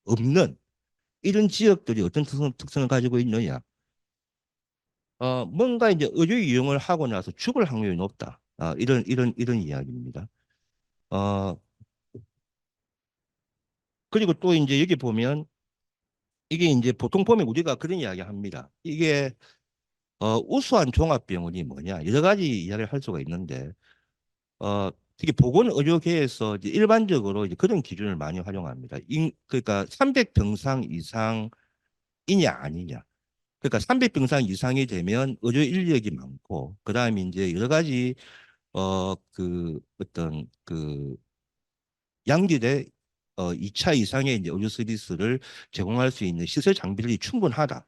Speaker 1: 없는 이런 지역들이 어떤 특성을 가지고 있느냐? 뭔가 이제 의료 이용을 하고 나서 죽을 확률이 높다. 이런 이야기입니다. 어, 그리고 또 이제 여기 보면 이게 이제 보통 보면 우리가 그런 이야기 합니다. 이게 우수한 종합병원이 뭐냐 여러 가지 이야기를 할 수가 있는데 특히 보건의료계에서 이제 일반적으로 이제 그런 기준을 많이 활용합니다. 그러니까 300병상 이상이냐 아니냐. 그러니까 300병상 이상이 되면 의료 인력이 많고 그다음에 이제 여러 가지 그 어떤 그 양질의 2차 이상의 이제 의료 서비스를 제공할 수 있는 시설 장비들이 충분하다.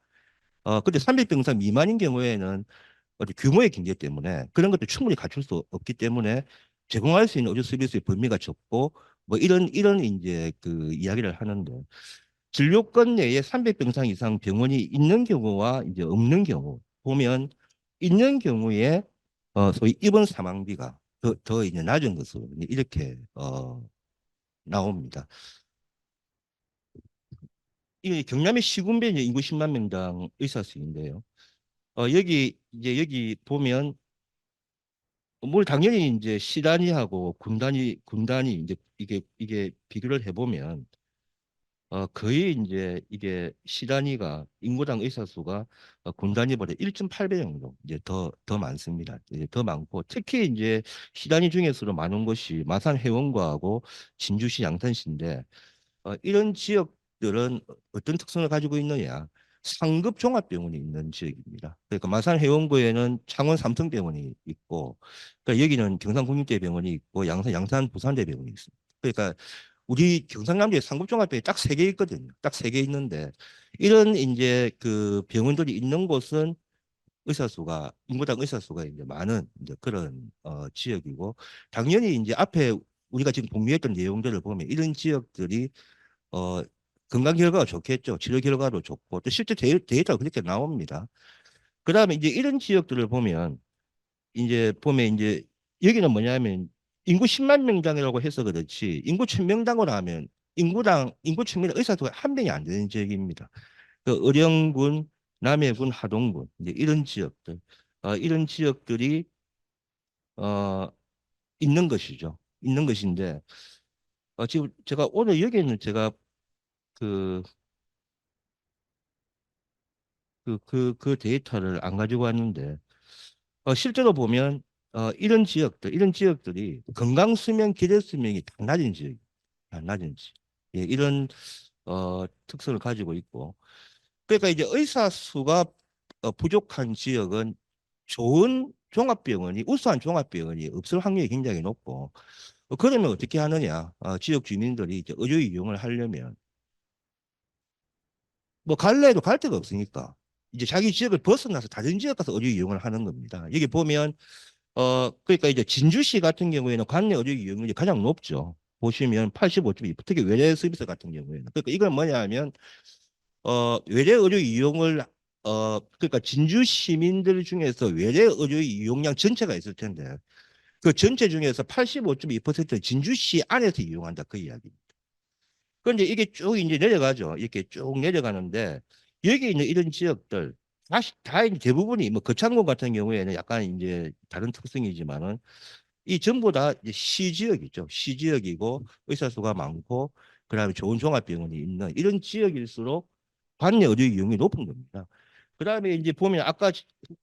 Speaker 1: 근데 300병상 미만인 경우에는 어디 규모의 경제 때문에 그런 것들 충분히 갖출 수 없기 때문에 제공할 수 있는 의료 서비스의 범위가 적고 뭐 이런 이제 그 이야기를 하는데 진료권 내에 300병상 이상 병원이 있는 경우와 이제 없는 경우 보면 있는 경우에 소위 입원 사망비가 더 이제 낮은 것으로 이렇게 나옵니다. 이 경남의 시군배 인구 10만 명당 의사 수인데요. 여기 보면 뭘 당연히 이제 시단위하고 군단위 이제 이게 비교를 해보면 거의 이제 이게 시단위가 인구당 의사 수가 군단위보다 1.8배 정도 이제 더 많습니다. 이제 더 많고 특히 이제 시단위 중에서도 많은 곳이 마산 해원과하고 진주시 양산시인데 이런 지역들은 어떤 특성을 가지고 있느냐? 상급 종합병원이 있는 지역입니다. 그러니까 마산 해원구에는 창원 삼성병원이 있고, 그러니까 여기는 경상국립대병원이 있고, 양산 부산대병원이 있습니다. 그러니까 우리 경상남도에 상급 종합병원이 딱 세 개 있거든요. 딱 세 개 있는데 이런 이제 그 병원들이 있는 곳은 인구당 의사 수가 이제 많은 이제 그런 지역이고, 당연히 이제 앞에 우리가 지금 공유했던 내용들을 보면 이런 지역들이 어, 건강 결과가 좋겠죠. 치료 결과도 좋고 또 실제 데이터가 그렇게 나옵니다. 그다음에 이제 이런 지역들을 보면 이제 여기는 뭐냐면 인구 10만 명당이라고 해서 그렇지 인구 1000명당으로 하면 인구 1000명당 의사수가 한 명이 안 되는 지역입니다. 그 의령군, 남해군, 하동군 이제 이런 지역들 이런 지역들이 어, 있는 것이죠. 있는 것인데 지금 제가 오늘 여기는 제가 그, 그 데이터를 안 가지고 왔는데, 실제로 보면, 이런 지역들이 건강 수명, 기대 수명이 다 낮은 지역, 다 낮은 지역. 예, 이런, 특성을 가지고 있고. 그러니까 이제 의사 수가 부족한 지역은 좋은 종합병원이, 우수한 종합병원이 없을 확률이 굉장히 높고, 그러면 어떻게 하느냐? 지역 주민들이 이제 의료 이용을 하려면 뭐 갈래도 갈 데가 없으니까 이제 자기 지역을 벗어나서 다른 지역 가서 의료 이용을 하는 겁니다. 여기 보면 그러니까 이제 진주시 같은 경우에는 관내 의료 이용률이 가장 높죠. 보시면 85.2, 특히 외래 서비스 같은 경우에는. 그러니까 이건 뭐냐 하면 외래 의료 이용을 그러니까 진주 시민들 중에서 외래 의료 이용량 전체가 있을 텐데 그 전체 중에서 85.2%는 진주시 안에서 이용한다 그 이야기. 그런데 이게 쭉 이제 내려가죠. 이렇게 쭉 내려가는데 여기 있는 이런 지역들 다 이제 대부분이 뭐 거창군 같은 경우에는 약간 이제 다른 특성이지만은 이 전부 다 이제 시 지역이죠. 시 지역이고 의사 수가 많고 그다음에 좋은 종합병원이 있는 이런 지역일수록 관내 의료 이용이 높은 겁니다. 그다음에 이제 보면 아까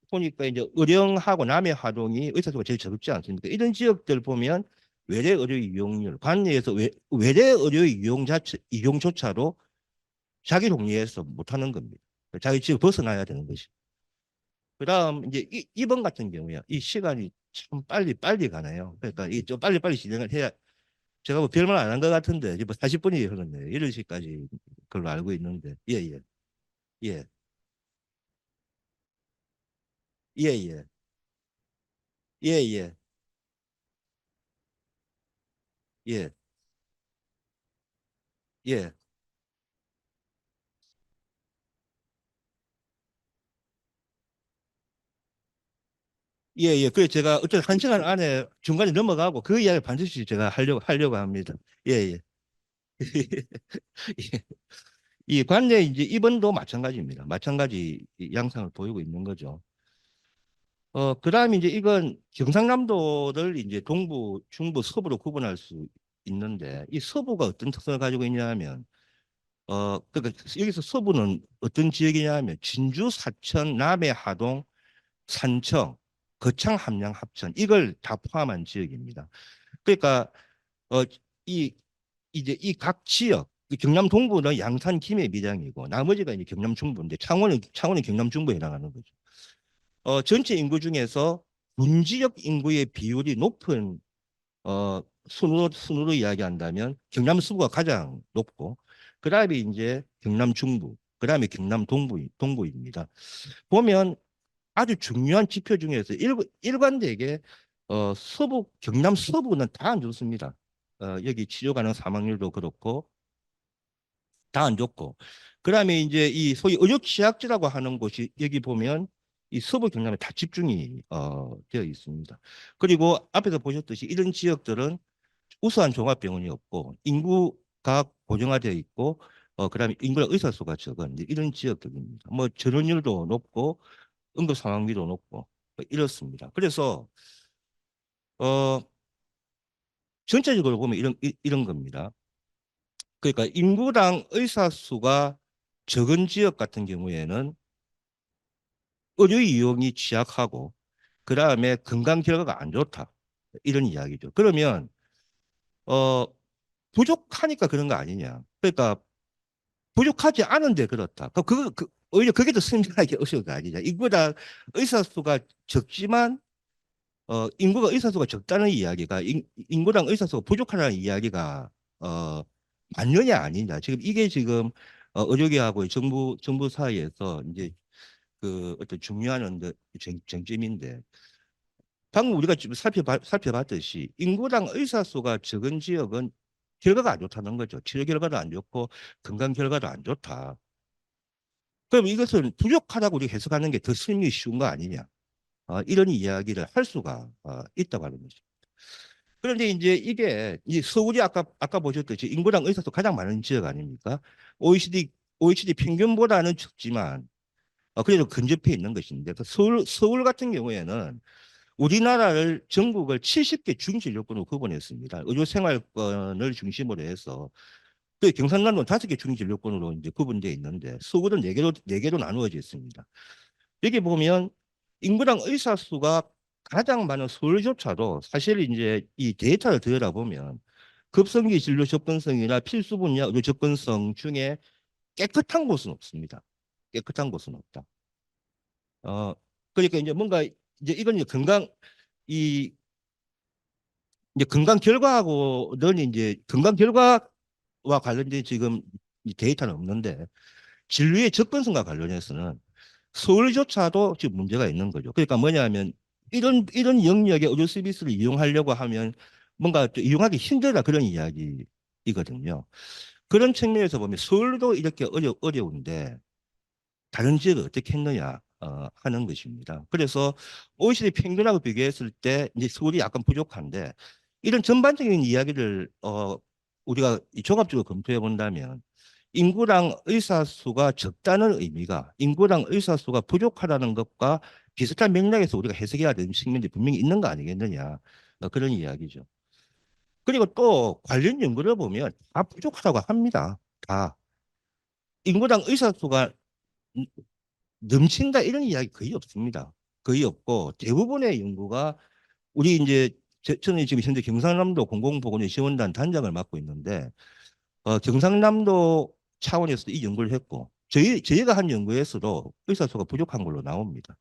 Speaker 1: 보니까 이제 의령하고 남해 하동이 의사 수가 제일 적지 않습니까? 이런 지역들 보면 외래 의료 이용률 관내에서 외래 의료 이용조차도 자기 동리에서 못하는 겁니다. 자기 지역 벗어나야 되는 것이. 그다음 이제 이번 같은 경우에 이 시간이 참 빨리 가네요. 그러니까 이 좀 빨리 진행을 해야 제가 뭐 별말 안 한 것 같은데 이제 뭐 40분이 흘렀네요. 8시까지 그걸로 알고 있는데 예예 예 예예 예예 예 예 예예 그래 제가 어쨌든 1시간 안에 중간에 넘어가고 그 이야기 반드시 제가 하려고 합니다. 예예 이 관내 이제 이번도 마찬가지입니다. 마찬가지 이 양상을 보이고 있는 거죠. 그다음에 이제 이건 경상남도를 이제 동부, 중부, 서부로 구분할 수 있는데 이 서부가 어떤 특성을 가지고 있냐 하면 그러니까 여기서 서부는 어떤 지역이냐 하면 진주, 사천, 남해, 하동, 산청, 거창, 함양, 합천 이걸 다 포함한 지역입니다. 그러니까 어, 이 이제 이 각 지역 이 경남 동부는 양산, 김해, 밀양이고 나머지가 이제 경남 중부인데 창원은 경남 중부에 해당하는 거죠. 전체 인구 중에서 문지역 인구의 비율이 높은 순으로 이야기한다면 경남 서부가 가장 높고 그다음에 이제 경남 중부, 그다음에 경남 동부입니다. 보면 아주 중요한 지표 중에서 일관되게 서부 경남 서부는 다 안 좋습니다. 여기 치료 가능 사망률도 그렇고 다 안 좋고 그다음에 이제 이 소위 의료 취약지라고 하는 곳이 여기 보면 이 서부 경남에 다 집중이 되어 있습니다. 그리고 앞에서 보셨듯이 이런 지역들은 우수한 종합병원이 없고 인구가 고정화되어 있고 그다음에 인구랑 의사 수가 적은 이런 지역들입니다. 뭐 전원율도 높고 응급 사망비도 높고 뭐 이렇습니다. 그래서 어 전체적으로 보면 이런 겁니다. 그러니까 인구당 의사 수가 적은 지역 같은 경우에는 의료 이용이 취약하고 그다음에 건강 결과가 안 좋다. 이런 이야기죠. 그러면 어 부족하니까 그런 거 아니냐. 그러니까 부족하지 않은데 그렇다. 오히려 그게 더 승진하기 어려운 거 아니냐. 인구당 의사 수가 적지만 인구가 의사 수가 적다는 이야기가 인구당 의사 수가 부족하다는 이야기가 어 맞느냐 아니냐. 지금 이게 지금 의료계하고 정부 사이에서 이제 그 어떤 중요한 쟁점인데 방금 우리가 지금 살펴봤듯이 인구당 의사 수가 적은 지역은 결과가 안 좋다는 거죠. 치료 결과도 안 좋고 건강 결과도 안 좋다. 그럼 이것은 부족하다고 우리가 해석하는 게 더 설명이 쉬운 거 아니냐. 이런 이야기를 할 수가 있다고 하는 거죠. 그런데 이제 이게 이 서울이 아까 보셨듯이 인구당 의사 수 가장 많은 지역 아닙니까? OECD 평균보다는 적지만 그래도 근접해 있는 것인데 그 서울 같은 경우에는 우리나라를 전국을 70개 중진료권으로 구분했습니다. 의료생활권을 중심으로 해서 그 경상남도는 5개 중진료권으로 이제 구분되어 있는데 서울은 4개로 나누어져 있습니다. 여기 보면 인구당 의사 수가 가장 많은 서울조차도 사실 이제 이 데이터를 들여다보면 급성기 진료 접근성이나 필수 분야 의료 접근성 중에 깨끗한 곳은 없습니다. 깨끗한 곳은 없다. 그러니까 이제 뭔가 이제 이건 이제 이 이제 건강 결과하고는 이제 건강 결과와 관련된 지금 이 데이터는 없는데 진료의 접근성과 관련해서는 서울조차도 지금 문제가 있는 거죠. 그러니까 뭐냐면 이런 영역의 의료 서비스를 이용하려고 하면 뭔가 또 이용하기 힘들다 그런 이야기이거든요. 그런 측면에서 보면 서울도 이렇게 어려운데 다른 지역을 어떻게 했느냐 하는 것입니다. 그래서 OECD 평균하고 비교했을 때 이제 서울이 약간 부족한데 이런 전반적인 이야기를 우리가 종합적으로 검토해 본다면 인구당 의사 수가 적다는 의미가 인구당 의사 수가 부족하다는 것과 비슷한 맥락에서 우리가 해석해야 되는 측면이 분명히 있는 거 아니겠느냐 그런 이야기죠. 그리고 또 관련 연구를 보면 다 부족하다고 합니다. 다 인구당 의사 수가 넘친다 이런 이야기 거의 없습니다. 거의 없고 대부분의 연구가 우리 이제 저는 지금 현재 경상남도 공공보건의 지원단 단장을 맡고 있는데 경상남도 차원에서 이 연구를 했고 저희가 한 연구에서도 의사수가 부족한 걸로 나옵니다.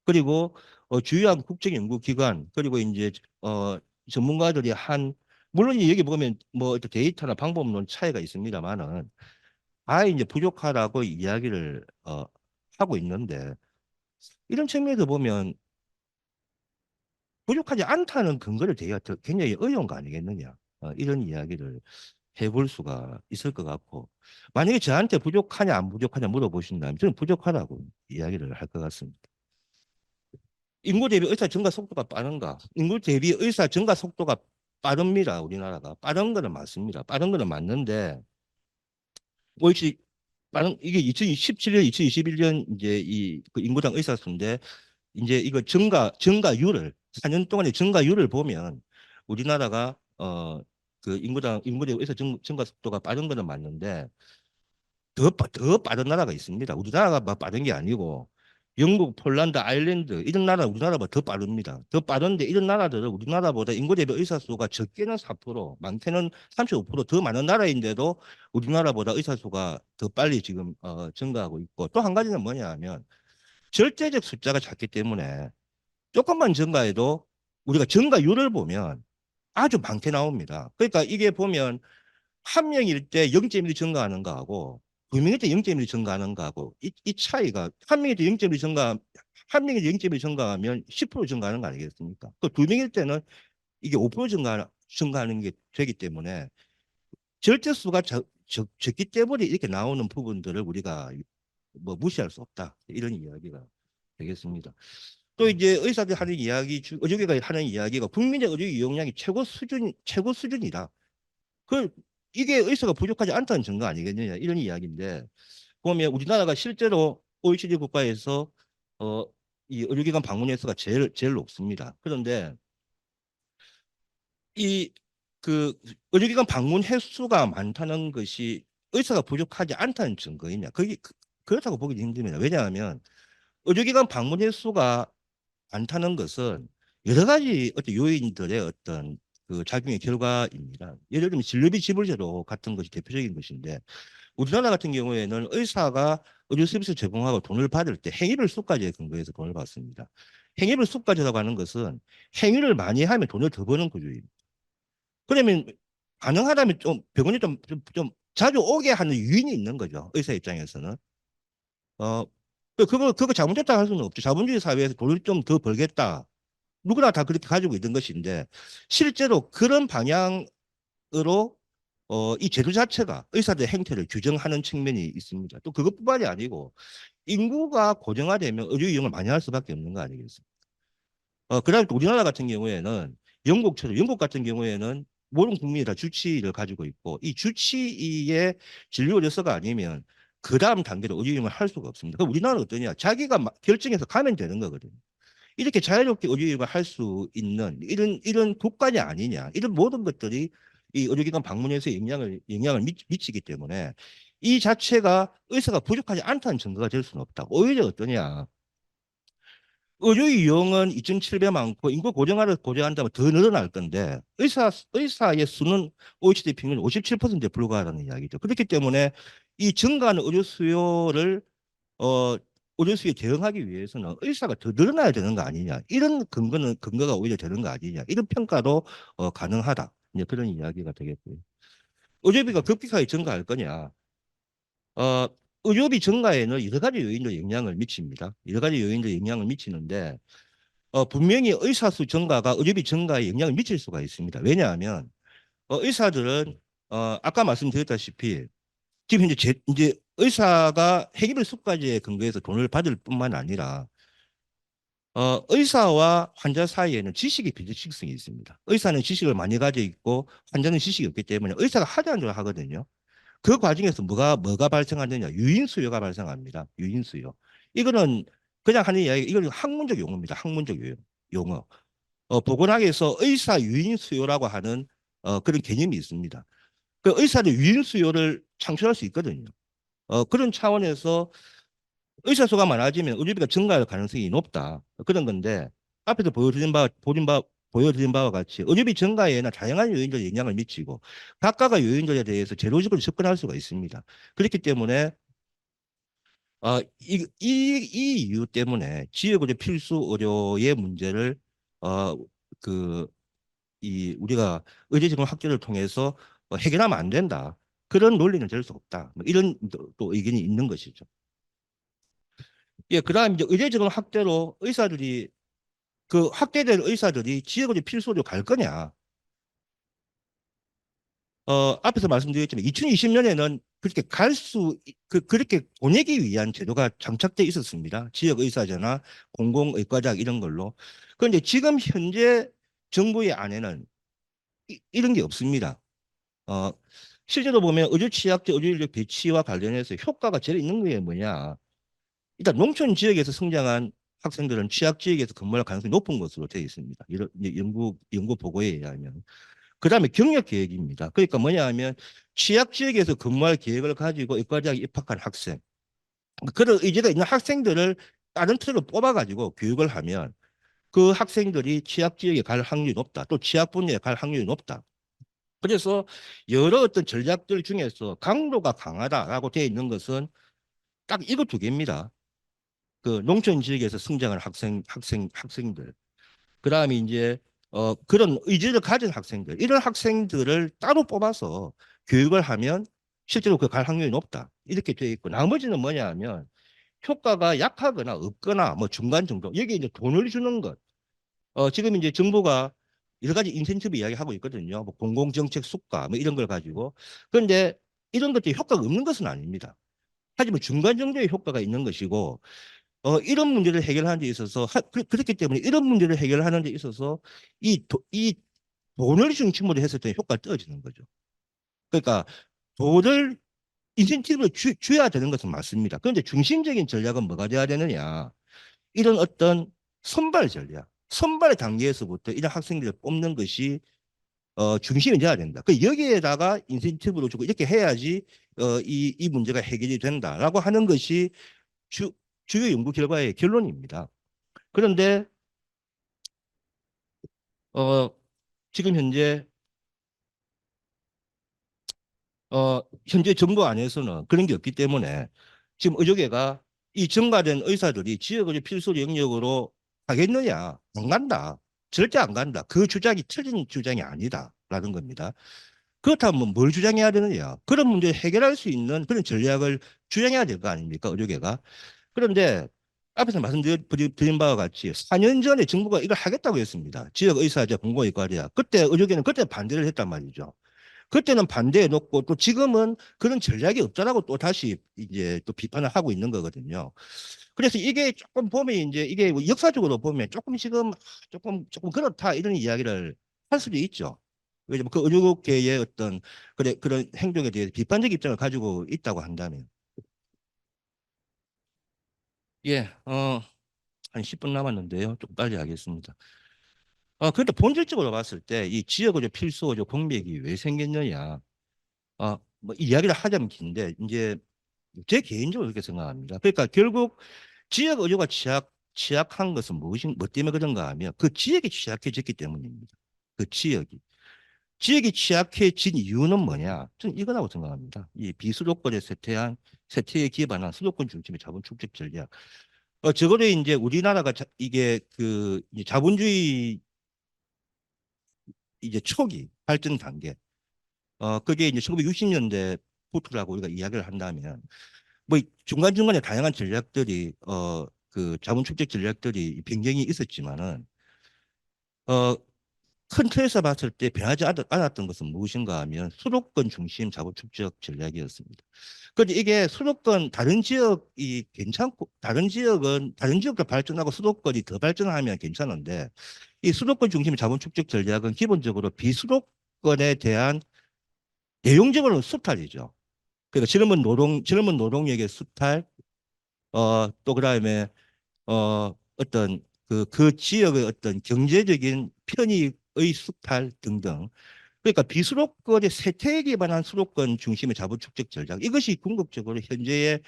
Speaker 1: 그리고 주요한 국제연구기관 그리고 이제 전문가들이 물론 여기 보면 뭐 데이터나 방법론 차이가 있습니다만은 아예 이제 부족하다고 이야기를 하고 있는데 이런 측면에서 보면 부족하지 않다는 근거를 대기가 굉장히 어려운 거 아니겠느냐 이런 이야기를 해볼 수가 있을 것 같고 만약에 저한테 부족하냐 안 부족하냐 물어보신다면 저는 부족하다고 이야기를 할 것 같습니다. 인구 대비 의사 증가 속도가 빠른가? 인구 대비 의사 증가 속도가 빠릅니다. 우리나라가 빠른 거는 맞습니다. 빠른 거는 맞는데 옳지 빠른 이게 2017년, 2021년 이제 그 인구당 의사 수인데 이제 이거 증가율을 4년 동안의 증가율을 보면 우리나라가 그 인구 대비 의사 증가 속도가 빠른 거는 맞는데 더 빠른 나라가 있습니다. 우리나라가 막 빠른 게 아니고 영국, 폴란드, 아일랜드 이런 나라 우리나라보다 더 빠릅니다. 더 빠른데 이런 나라들은 우리나라보다 인구 대비 의사 수가 적게는 4%, 많게는 35%더 많은 나라인데도 우리나라보다 의사 수가 더 빨리 지금 증가하고 있고 또 한 가지는 뭐냐 하면 절대적 숫자가 작기 때문에 조금만 증가해도 우리가 증가율을 보면 아주 많게 나옵니다. 그러니까 이게 보면 한 명일 때 0.1 증가하는 거하고 두 명일 때 0.1 증가하는 거하고 이 차이가 한 명일 때 0.1 한 명일 때 0.1 증가하면 10% 증가하는 거 아니겠습니까? 그 두 명일 때는 이게 5% 증가하는 게 되기 때문에 절대수가 적기 때문에 이렇게 나오는 부분들을 우리가 뭐 무시할 수 없다. 이런 이야기가 되겠습니다. 또 이제 의사들 하는 이야기, 의료계가 하는 이야기가 국민의 의료 이용량이 최고 수준이다. 그 이게 의사가 부족하지 않다는 증거 아니겠느냐 이런 이야기인데 보면 우리나라가 실제로 OECD 국가에서 어, 이 의료기관 방문 횟수가 제일 높습니다. 그런데 이 그 의료기관 방문 횟수가 많다는 것이 의사가 부족하지 않다는 증거이냐? 그렇다고 보기 힘듭니다. 왜냐하면 의료기관 방문 횟수가 많다는 것은 여러 가지 어떤 요인들의 어떤 그 작용의 결과입니다. 예를 들면 진료비 지불제도 같은 것이 대표적인 것인데 우리나라 같은 경우에는 의사가 의료 서비스 제공하고 돈을 받을 때 행위별 수까지에 근거해서 돈을 받습니다. 행위별 수까지라고 하는 것은 행위를 많이 하면 돈을 더 버는 구조입니다. 그러면 가능하다면 좀 병원에 좀 자주 오게 하는 유인이 있는 거죠. 의사 입장에서는. 어, 그거 잘못됐다 할 수는 없죠. 자본주의 사회에서 돈을 좀 더 벌겠다. 누구나 다 그렇게 가지고 있는 것인데 실제로 그런 방향으로 이 제도 자체가 의사들의 행태를 규정하는 측면이 있습니다. 또 그것뿐만이 아니고 인구가 고정화되면 의료 이용을 많이 할 수밖에 없는 거 아니겠습니까? 그다음에 또 우리나라 같은 경우에는 영국 같은 경우에는 모든 국민이 다 주치의를 가지고 있고 이 주치의의 진료 의료서가 아니면 그 다음 단계로 의료 이용을 할 수가 없습니다. 그럼 우리나라는 어떠냐? 자기가 결정해서 가면 되는 거거든요. 이렇게 자유롭게 의료기관 할 수 있는 이런 국가이 아니냐. 이런 모든 것들이 이 의료기관 방문에서 영향을 미치기 때문에 이 자체가 의사가 부족하지 않다는 증거가 될 수는 없다. 오히려 어떠냐. 의료 이용은 2,700 많고 인구 고령화를 고려한다면 더 늘어날 건데 의사의 수는 OECD 평균 57%에 불과하다는 이야기죠. 그렇기 때문에 이 증가하는 어 의료 수요에 대응하기 위해서는 의사가 더 늘어나야 되는 거 아니냐. 이런 근거가 오히려 되는 거 아니냐. 이런 평가도 가능하다. 이제 그런 이야기가 되겠고요. 의료비가 급격하게 증가할 거냐. 어, 의료비 증가에는 여러 가지 요인도 영향을 미칩니다. 여러 가지 요인도 영향을 미치는데 분명히 의사수 증가가 의료비 증가에 영향을 미칠 수가 있습니다. 왜냐하면 의사들은 아까 말씀드렸다시피 지금 이제 의사가 해결 수까지에 근거해서 돈을 받을 뿐만 아니라 의사와 환자 사이에는 지식의 비대칭성이 있습니다. 의사는 지식을 많이 가지고 있고 환자는 지식이 없기 때문에 의사가 하자는 대로 하거든요. 그 과정에서 뭐가 발생하느냐? 유인 수요가 발생합니다. 유인 수요. 이거는 그냥 하는 이야기, 이거는 학문적 용어입니다. 학문적 용어. 보건학에서 의사 유인 수요라고 하는 그런 개념이 있습니다. 그 의사의 유인 수요를 창출할 수 있거든요. 그런 차원에서 의사 수가 많아지면 의료비가 증가할 가능성이 높다. 그런 건데 앞에서 보여드린 바와 같이 의료비 증가에는 다양한 요인들이 영향을 미치고 각각의 요인들에 대해서 제로적으로 접근할 수가 있습니다. 그렇기 때문에 이 이유 때문에 지역의료 필수 의료의 문제를 어, 그, 우리가 의제적인 확대를 통해서 해결하면 안 된다. 그런 논리는 될 수 없다. 뭐 이런 또 의견이 있는 것이죠. 예, 그다음 이제 의제적인 확대로 의사들이 그 확대된 의사들이 지역으로 필수로 갈 거냐? 앞에서 말씀드렸지만 2020년에는 그렇게 그렇게 보내기 위한 제도가 장착돼 있었습니다. 지역 의사제나 공공의과장 이런 걸로. 그런데 지금 현재 정부의 안에는 이런 게 없습니다. 어, 실제로 보면 의료 취약제, 의료 인력 배치와 관련해서 효과가 제일 있는 게 뭐냐? 일단 농촌 지역에서 성장한 학생들은 취약 지역에서 근무할 가능성이 높은 것으로 되어 있습니다. 이런 연구 보고에 의하면. 그다음에 경력 계획입니다. 그러니까 뭐냐 하면 취약 지역에서 근무할 계획을 가지고 의과대학에 입학한 학생, 그런 의지가 있는 학생들을 다른 틀로 뽑아가지고 교육을 하면 그 학생들이 취약 지역에 갈 확률이 높다. 또 취약 분야에 갈 확률이 높다. 그래서 여러 어떤 전략들 중에서 강도가 강하다라고 되어 있는 것은 딱 이거 두 개입니다. 그 농촌 지역에서 성장한 학생들. 그다음에 이제 그런 의지를 가진 학생들, 이런 학생들을 따로 뽑아서 교육을 하면 실제로 그 갈 확률이 높다. 이렇게 되어 있고 나머지는 뭐냐 하면 효과가 약하거나 없거나 뭐 중간 정도. 여기 이제 돈을 주는 것. 지금 이제 정부가 여러 가지 인센티브 이야기하고 있거든요. 뭐 공공정책 수가 뭐 이런 걸 가지고. 그런데 이런 것들이 효과가 없는 것은 아닙니다. 하지만 중간 정도의 효과가 있는 것이고 이런 문제를 해결하는 데 있어서 그렇기 때문에 이런 문제를 해결하는 데 있어서 이 돈을 중심으로 했을 때 효과가 떨어지는 거죠. 그러니까 돈을 인센티브를 줘야 되는 것은 맞습니다. 그런데 중심적인 전략은 뭐가 돼야 되느냐? 이런 어떤 선발 전략, 선발 단계에서부터 이런 학생들을 뽑는 것이 중심이 돼야 된다. 그 여기에다가 인센티브를 주고 이렇게 해야지 이 문제가 해결이 된다라고 하는 것이 주, 주요 연구 결과의 결론입니다. 그런데 어, 지금 현재 정부 안에서는 그런 게 없기 때문에 지금 의료계가 이 증가된 의사들이 지역의료 필수 영역으로 가겠느냐? 안 간다. 절대 안 간다. 그 주장이 틀린 주장이 아니다라는 겁니다. 그렇다면 뭘 주장해야 되느냐? 그런 문제를 해결할 수 있는 그런 전략을 주장해야 될 거 아닙니까? 의료계가. 그런데 앞에서 말씀드린 바와 같이 4년 전에 정부가 이걸 하겠다고 했습니다. 지역의사제 공공의과대학. 그때 의료계는 그때 반대를 했단 말이죠. 그때는 반대해 놓고 또 지금은 그런 전략이 없다라고 또 다시 이제 또 비판을 하고 있는 거거든요. 그래서 이게 조금 보면 이제 이게 역사적으로 보면 조금 지금 조금 그렇다 이런 이야기를 할 수도 있죠. 왜냐면 그 의료계의 어떤 그런 행동에 대해 비판적 입장을 가지고 있다고 한다면. 예, 한 10분 남았는데요. 좀 빨리 하겠습니다. 그런데 본질적으로 봤을 때 이 지역의료 필수의료 공백이 왜 생겼느냐. 뭐 이야기를 하자면 긴데 이제 제 개인적으로 그렇게 생각합니다. 그러니까 결국 지역의료가 취약한 것은 뭐 때문에 그런가 하면 그 지역이 취약해졌기 때문입니다. 그 지역이. 지역이 취약해진 이유는 뭐냐? 저는 이거라고 생각합니다. 이 비수도권에 세태에 기반한 수도권 중심의 자본 축적 전략. 저거를 이제 우리나라가 이게 그 이제 자본주의 이제 초기 발전 단계. 그게 이제 1960년대부터라고 우리가 이야기를 한다면 뭐 중간중간에 다양한 전략들이 그 자본 축적 전략들이 변경이 있었지만은 어, 큰 틀에서 봤을 때 변하지 않았던 것은 무엇인가 하면 수도권 중심 자본 축적 전략이었습니다. 그런데 이게 수도권 다른 지역이 괜찮고 다른 지역도 발전하고 수도권이 더 발전하면 괜찮은데 이 수도권 중심 자본 축적 전략은 기본적으로 비수도권에 대한 내용적으로는 수탈이죠. 그러니까 젊은 노동력의 수탈, 또 그다음에 어떤 그 지역의 어떤 경제적인 편익의 수탈 등등. 그러니까 비수도권의 세태에 기반한 수도권 중심의 자본 축적 전략 이것이 궁극적으로 현재의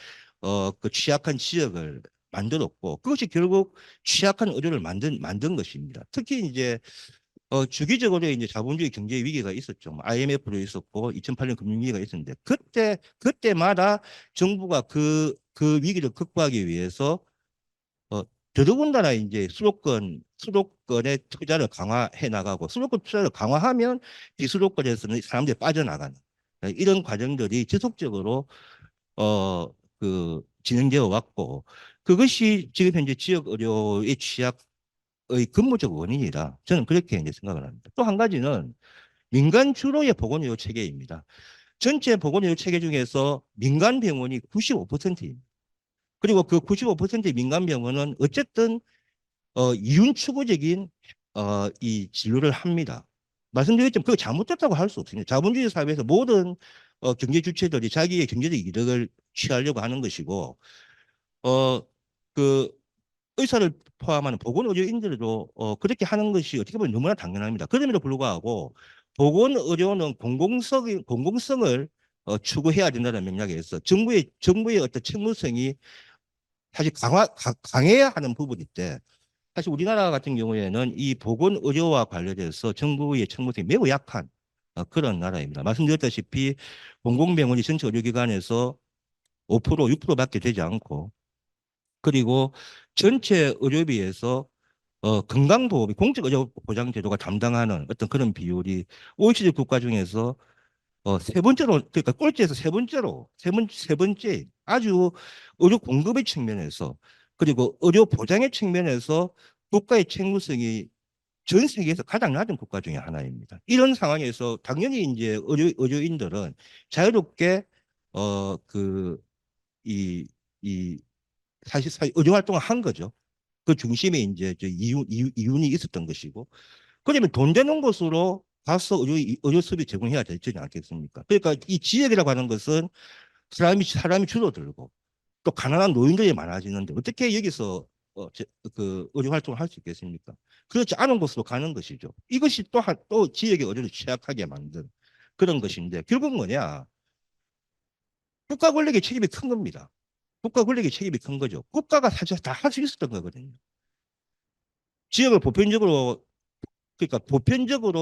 Speaker 1: 그 취약한 지역을 만들었고 그것이 결국 취약한 의료를 만든 것입니다. 특히 이제 주기적으로 이제 자본주의 경제 위기가 있었죠. 뭐 IMF도 있었고 2008년 금융위기가 있었는데 그때마다 정부가 그 위기를 극복하기 위해서 어, 더더군다나 이제 수도권의 투자를 강화해 나가고 수도권 투자를 강화하면 비수도권에서는 사람들이 빠져나가는 이런 과정들이 지속적으로 어, 진행되어 왔고 그것이 지금 현재 지역 의료의 취약의 근무적 원인이라 저는 그렇게 이제 생각을 합니다. 또 한 가지는 민간 주도의 보건의료 체계입니다. 전체 보건의료 체계 중에서 민간 병원이 95%입니다. 그리고 그 95%의 민간 병원은 어쨌든 이윤 추구적인 이 진료를 합니다. 말씀드렸지만 그거 잘못됐다고 할 수 없습니다. 자본주의 사회에서 모든 경제 주체들이 자기의 경제적 이득을 취하려고 하는 것이고 어, 그 의사를 포함하는 보건의료인들도 그렇게 하는 것이 어떻게 보면 너무나 당연합니다. 그럼에도 불구하고 보건의료는 공공성을 추구해야 된다는 맥락에서 정부의 어떤 책무성이 사실 강해야 하는 부분인데 사실 우리나라 같은 경우에는 이 보건의료와 관련해서 정부의 책무성이 매우 약한 그런 나라입니다. 말씀드렸다시피 공공병원이 전체 의료기관에서 5% 6%밖에 되지 않고 그리고 전체 의료비에서 건강보험이 공적의료보장제도가 담당하는 어떤 그런 비율이 OECD 국가 중에서 세 번째로 그러니까 꼴찌에서 세 번째 아주 의료 공급의 측면에서 그리고 의료 보장의 측면에서 국가의 책무성이 전 세계에서 가장 낮은 국가 중에 하나입니다. 이런 상황에서 당연히 이제 의료인들은 자유롭게 어그이이 사실 의료 활동을 한 거죠. 그 중심에 이제 이윤이 있었던 것이고 그러면 돈 되는 곳으로 가서 의료 서비스 제공해야 되지 않겠습니까? 그러니까 이 지역이라고 하는 것은 사람이 줄어들고 또 가난한 노인들이 많아지는데 어떻게 여기서 그 의료 활동을 할 수 있겠습니까? 그렇지 않은 곳으로 가는 것이죠. 이것이 또 지역의 의료를 취약하게 만든 그런 것인데 결국 뭐냐? 국가 권력의 책임이 큰 겁니다. 국가 권력의 책임이 큰 거죠. 국가가 사실 다 할 수 있었던 거거든요. 지역을 보편적으로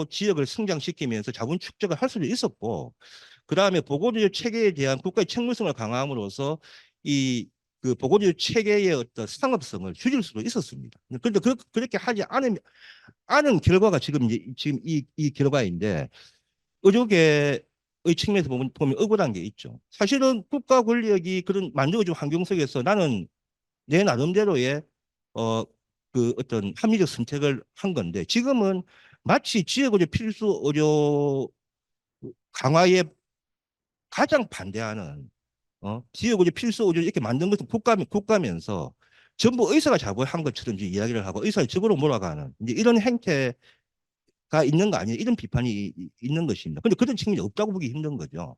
Speaker 1: 지역을 성장시키면서 자본 축적을 할 수도 있었고, 그 다음에 보건의료 체계에 대한 국가의 책무성을 강화함으로써 그 보건의료 체계의 어떤 상업성을 줄일 수도 있었습니다. 그런데 그렇게 하지 않은 결과가 지금 이 결과인데, 의료계의 측면에서 보면 억울한 게 있죠. 사실은 국가 권력이 그런 만들어준 환경 속에서 나는 내 나름대로의 어, 그 어떤 합리적 선택을 한 건데 지금은 마치 지역의료 필수 의료 강화에 가장 반대하는 지역의료 필수 의료 이렇게 만든 것은 국가면서 전부 의사가 자본한 것처럼 이제 이야기를 하고 의사를 적으로 몰아가는 이제 이런 행태가 있는 거 아니에요? 이런 비판이 있는 것입니다. 근데 그런 측면이 없다고 보기 힘든 거죠.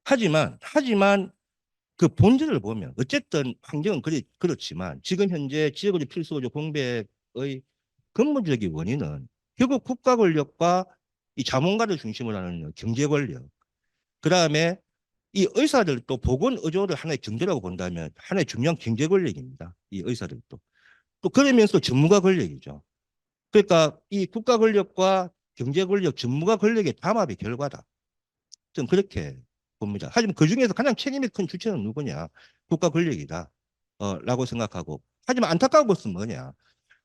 Speaker 1: 하지만 그 본질을 보면 어쨌든 환경은 그렇지만 지금 현재 지역의료 필수의료 공백의 근본적인 원인은 결국 국가 권력과 이 자본가를 중심으로 하는 경제 권력, 그다음에 이 의사들도 보건 의료를 하나의 경제라고 본다면 하나의 중요한 경제 권력입니다. 이 의사들도. 또 그러면서 전문가 권력이죠. 그러니까 이 국가 권력과 경제 권력, 전문가 권력의 담합의 결과다. 좀 그렇게 봅니다. 하지만 그 중에서 가장 책임이 큰 주체는 누구냐? 국가 권력이다. 라고 생각하고. 하지만 안타까운 것은 뭐냐?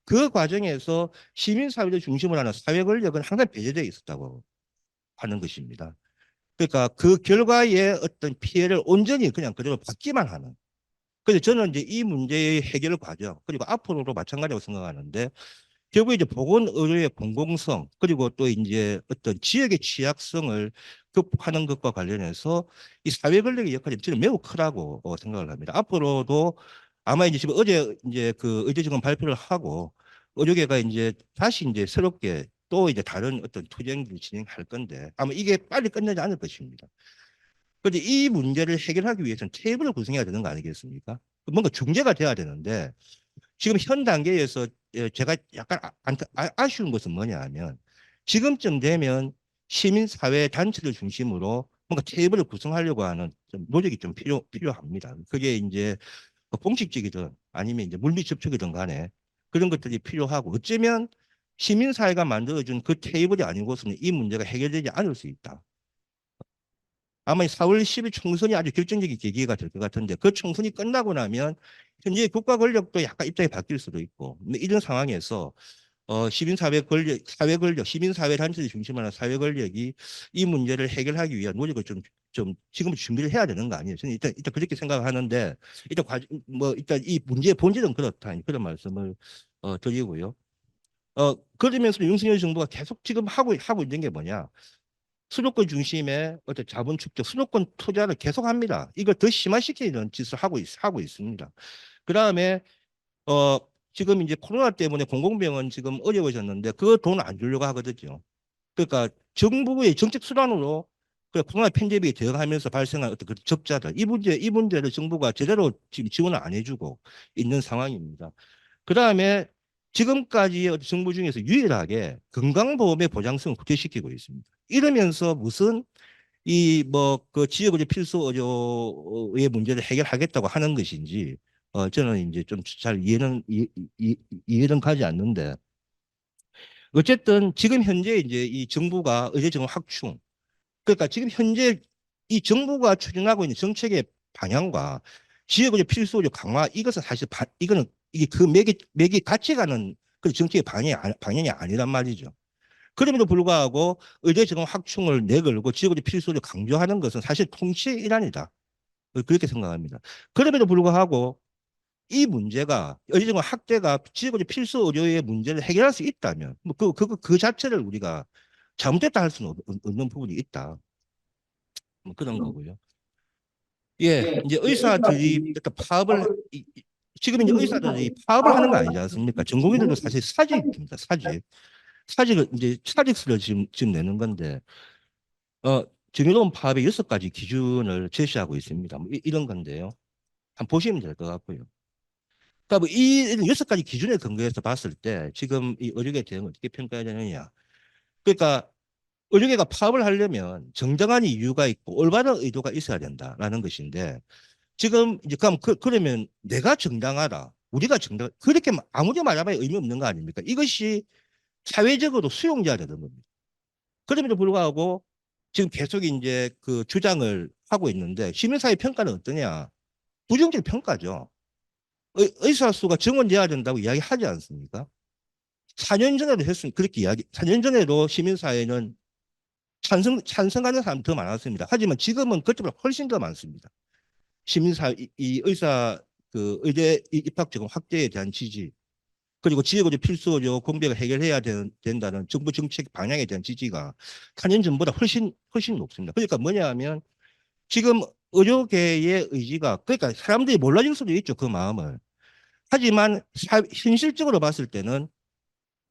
Speaker 1: 그 과정에서 시민사회를 중심으로 하는 사회 권력은 항상 배제되어 있었다고 하는 것입니다. 그러니까 그 결과의 어떤 피해를 온전히 그냥 그대로 받기만 하는. 그래서 저는 이제 이 문제의 해결 과정, 그리고 앞으로도 마찬가지라고 생각하는데, 결국 이제 보건의료의 공공성, 그리고 또 이제 어떤 지역의 취약성을 극복하는 것과 관련해서 이 사회 권력의 역할이 저는 매우 크다고 생각을 합니다. 앞으로도 아마 이제 지금 어제 이제 그 의제지원 발표를 하고 의료계가 이제 다시 이제 새롭게 또 이제 다른 어떤 투쟁을 진행할 건데 아마 이게 빨리 끝나지 않을 것입니다. 그런데 이 문제를 해결하기 위해서는 테이블을 구성해야 되는 거 아니겠습니까? 뭔가 중재가 돼야 되는데 지금 현 단계에서 제가 약간 아쉬운 것은 뭐냐 하면 지금쯤 되면 시민사회 단체를 중심으로 뭔가 테이블을 구성하려고 하는 좀 노력이 좀 필요합니다. 그게 이제 공식적이든 아니면 이제 물리 접촉이든 간에 그런 것들이 필요하고 어쩌면 시민사회가 만들어준 그 테이블이 아니고서는 이 문제가 해결되지 않을 수 있다. 아마 4월 10일 총선이 아주 결정적인 계기가 될 것 같은데 그 총선이 끝나고 나면 현재 국가 권력도 약간 입장이 바뀔 수도 있고 이런 상황에서 시민사회 권력, 사회 권력, 시민사회 단체를 중심으로 하는 사회 권력이 이 문제를 해결하기 위한 노력을 좀 지금 준비를 해야 되는 거 아니에요? 저는 일단 그렇게 생각하는데 일단 이 문제의 본질은 그렇다 그런 말씀을 드리고요. 그러면서 윤석열 정부가 계속 지금 하고 있는 게 뭐냐? 수도권 중심의 어떤 자본 축적, 수도권 투자를 계속합니다. 이걸 더 심화시키는 짓을 하고 있습니다. 그 다음에 어, 지금 이제 코로나 때문에 공공병원 지금 어려워졌는데 그 돈 안 주려고 하거든요. 그러니까 정부의 정책 수단으로 그 코로나 팬데믹이 되어가면서 발생한 어떤 그 적자들 이 문제를 정부가 제대로 지금 지원을 안 해주고 있는 상황입니다. 그 다음에 지금까지 정부 중에서 유일하게 건강보험의 보장성을 구체시키고 있습니다. 이러면서 무슨 이 뭐 그 지역의료 필수 의료의 문제를 해결하겠다고 하는 것인지 저는 이제 좀 잘 이해는 가지 않는데 어쨌든 지금 현재 이제 이 정부가 의료정원 확충 그러니까 지금 현재 이 정부가 추진하고 있는 정책의 방향과 지역의료 필수 의료 강화 이것은 사실 이거는 이게 그 맥이 같이 가는 그 정책의 방향이 아니란 말이죠. 그럼에도 불구하고 의료정원 확충을 내걸고 지역의료 필수를 강조하는 것은 사실 통치의 일환이다. 그렇게 생각합니다. 그럼에도 불구하고 이 문제가 의료정원 확대가 지역의료 필수 의료의 문제를 해결할 수 있다면 그 자체를 우리가 잘못됐다 할 수는 없는 부분이 있다. 뭐 그런 거고요. 예, 이제 의사들이 일단 지금 이제 의사들이 파업을 하는 거 아니지 않습니까? 전공의들도 사실 사직입니다. 사직을 이제 사직서를 지금 내는 건데 정의로운 파업의 6가지 기준을 제시하고 있습니다. 뭐 이런 건데요. 한번 보시면 될 것 같고요. 그러니까 뭐이 6가지 기준에 근거해서 봤을 때 지금 이 의료계 대응을 어떻게 평가해야 되느냐. 그러니까 의료계가 파업을 하려면 정당한 이유가 있고 올바른 의도가 있어야 된다라는 것인데 지금 이제 그러면 내가 정당하다. 우리가 그렇게 아무리 말하면 의미 없는 거 아닙니까? 이것이 사회적으로 수용돼야 되는 겁니다. 그럼에도 불구하고 지금 계속 이제 그 주장을 하고 있는데 시민사회 평가는 어떠냐? 부정적 평가죠. 의사 수가 증원돼야 된다고 이야기하지 않습니까? 4년 전에도 그렇게 4년 전에도 시민사회는 찬성하는 사람 더 많았습니다. 하지만 지금은 그때보다 훨씬 더 많습니다. 시민사회, 이 의사 그 의대 입학 지금 확대에 대한 지지, 그리고 지역의료 필수의료 공백을 해결해야 된다는 정부 정책 방향에 대한 지지가 4년 전보다 훨씬 높습니다. 그러니까 뭐냐 하면 지금 의료계의 의지가 그러니까 사람들이 몰라질 수도 있죠. 그 마음을. 하지만 현실적으로 봤을 때는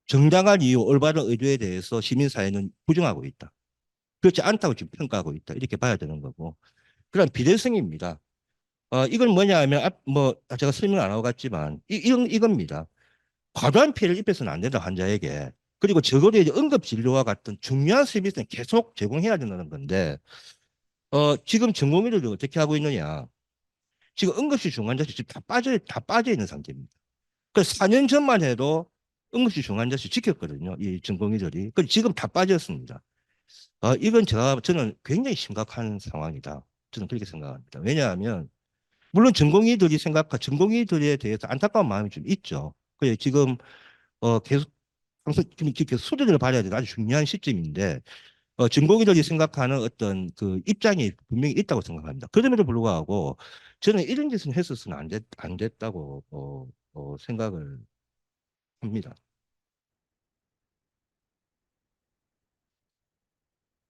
Speaker 1: 정당한 이유, 올바른 의료에 대해서 시민사회는 부정하고 있다. 그렇지 않다고 지금 평가하고 있다. 이렇게 봐야 되는 거고. 그런 비대성입니다. 이건 뭐냐 하면 제가 설명 안 하고 갔지만 이겁니다. 과도한 피해를 입혀서는 안 된다 환자에게. 그리고 적어도 이제 응급진료와 같은 중요한 서비스는 계속 제공해야 된다는 건데 지금 전공의들이 어떻게 하고 있느냐. 지금 응급실 중환자실 지금 다 빠져 있는 상태입니다. 그 4년 전만 해도 응급실 중환자실 지켰거든요. 이 전공의들이. 그 지금 다 빠졌습니다. 이건 저는 굉장히 심각한 상황이다. 저는 그렇게 생각합니다. 왜냐하면 물론 전공의들에 대해서 안타까운 마음이 좀 있죠. 그래 지금 계속 항상 지금 계속 수련을 받아야 되는 아주 중요한 시점인데 전공의들이 생각하는 어떤 그 입장이 분명히 있다고 생각합니다. 그럼에도 불구하고 저는 이런 짓은 했었으면 안 됐다고 생각을 합니다.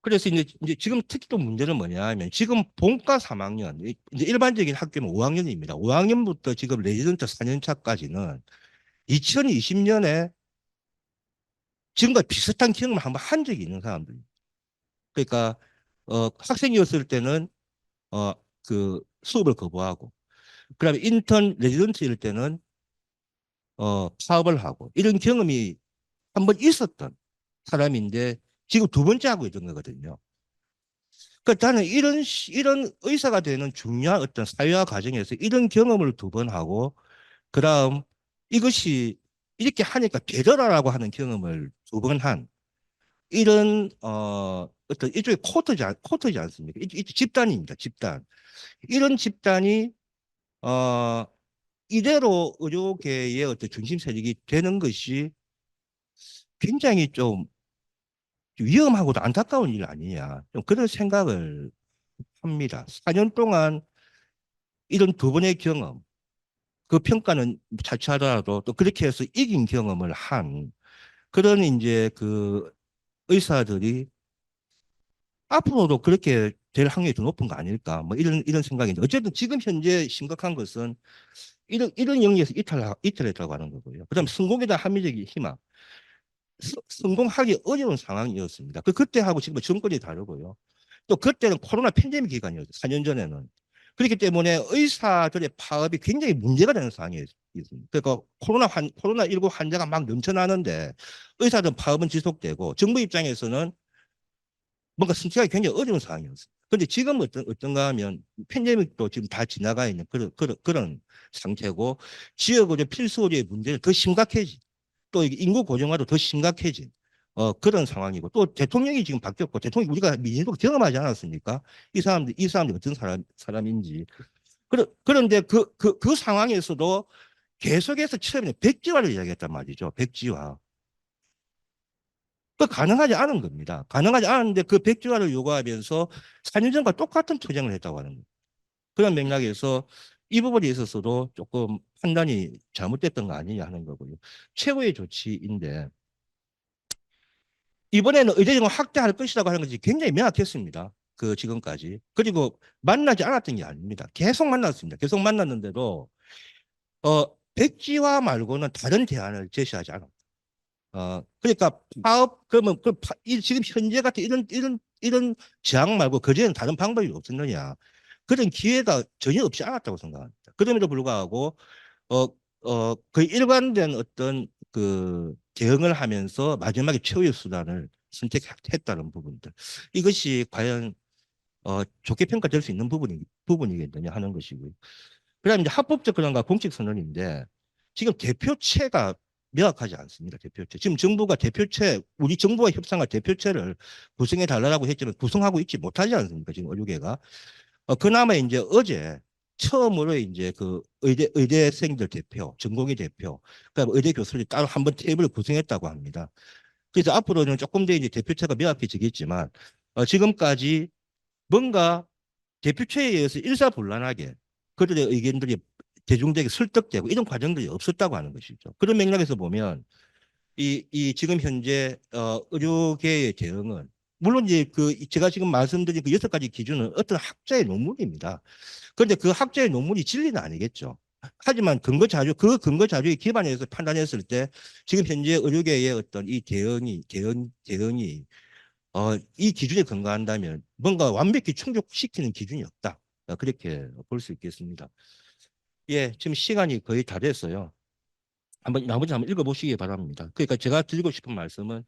Speaker 1: 그래서 이제 지금 특히 또 문제는 뭐냐 하면 지금 본과 3학년, 이제 일반적인 학교는 5학년입니다. 5학년부터 지금 레지던트 4년 차까지는 2020년에 지금과 비슷한 경험을 한번 한 적이 있는 사람들. 그러니까 학생이었을 때는 어, 그 수업을 거부하고, 그다음에 인턴 레지던트일 때는 파업을 하고 이런 경험이 한번 있었던 사람인데 지금 두 번째 하고 있는 거거든요. 그러니까 나는 이런 의사가 되는 중요한 어떤 사회화 과정에서 이런 경험을 두 번 하고 그다음 이것이 이렇게 하니까 되더라라고 하는 경험을 두 번 한 이런 어떤 일종의 코트지 않습니까? 집단입니다. 집단. 이런 집단이 어 이대로 의료계의 어떤 중심 세력이 되는 것이 굉장히 좀 위험하고도 안타까운 일 아니냐. 좀 그런 생각을 합니다. 4년 동안 이런 두 번의 경험, 그 평가는 차치하더라도 또 그렇게 해서 이긴 경험을 한 그런 이제 그 의사들이 앞으로도 그렇게 될 확률이 더 높은 거 아닐까? 뭐 이런 생각인데 어쨌든 지금 현재 심각한 것은 이런 영역에서 이탈했다고 하는 거고요. 그다음 성공에 대한 합리적인 희망. 성공하기 어려운 상황이었습니다. 그때하고 지금 정권이 다르고요. 또 그때는 코로나 팬데믹 기간이었어요. 4년 전에는. 그렇기 때문에 의사들의 파업이 굉장히 문제가 되는 상황이었습니다. 그러니까 코로나19 환자가 막 넘쳐나는데 의사들 파업은 지속되고 정부 입장에서는 뭔가 선택하기 굉장히 어려운 상황이었어요. 근데 지금 어떤가 하면 팬데믹도 지금 다 지나가 있는 그런 상태고 지역의료 필수 의료의 문제는 더 심각해지. 또 인구 고령화도 더 심각해진 그런 상황이고 또 대통령이 지금 바뀌었고 대통령이 우리가 민주도 경험하지 않았습니까? 이 사람들이 어떤 사람인지. 그런데 그 상황에서도 계속해서 처음에 백지화를 이야기했단 말이죠. 백지화. 그 가능하지 않은 겁니다. 가능하지 않은데 그 백지화를 요구하면서 4년 전과 똑같은 투쟁을 했다고 하는 거예요. 그런 맥락에서 이 부분에 있어서도 조금 판단이 잘못됐던 거 아니냐 하는 거고요. 최고의 조치인데 이번에는 의대정원 확대할 것이라고 하는 것이 굉장히 명확했습니다. 그 지금까지. 그리고 만나지 않았던 게 아닙니다. 계속 만났습니다. 계속 만났는데도 백지화 말고는 다른 대안을 제시하지 않았다. 그러니까 파업 그러면 지금 현재 같은 이런 제약 말고 그전에는 다른 방법이 없었느냐. 그런 기회가 전혀 없지 않았다고 생각합니다. 그럼에도 불구하고 어, 그 일관된 어떤 그 대응을 하면서 마지막에 최후의 수단을 선택했다는 부분들. 이것이 과연 좋게 평가될 수 있는 부분이겠느냐 하는 것이고요. 그다음 이제 합법적 근원과 공식 선언인데 지금 대표체가 명확하지 않습니다. 대표체. 지금 정부가 우리 정부와 협상할 대표체를 구성해 달라고 했지만 구성하고 있지 못하지 않습니까? 지금 의료계가. 그나마 이제 어제 처음으로 이제 그 의대생들 대표, 전공의 대표, 그러니까 의대 교수들이 따로 한번 테이블을 구성했다고 합니다. 그래서 앞으로는 조금 더 이제 대표체가 명확해지겠지만 지금까지 뭔가 대표체에 의해서 일사불란하게 그들의 의견들이 대중들에게 설득되고 이런 과정들이 없었다고 하는 것이죠. 그런 맥락에서 보면 이 지금 현재 의료계의 대응은 물론 이제 그 제가 지금 말씀드린 그 6가지 기준은 어떤 학자의 논문입니다. 그런데 그 학자의 논문이 진리는 아니겠죠. 하지만 그 근거 자료에 기반해서 판단했을 때 지금 현재 의료계의 어떤 이 대응이 이 기준에 근거한다면 뭔가 완벽히 충족시키는 기준이 없다. 그렇게 볼 수 있겠습니다. 예, 지금 시간이 거의 다 됐어요. 나머지 한번 읽어보시기 바랍니다. 그러니까 제가 드리고 싶은 말씀은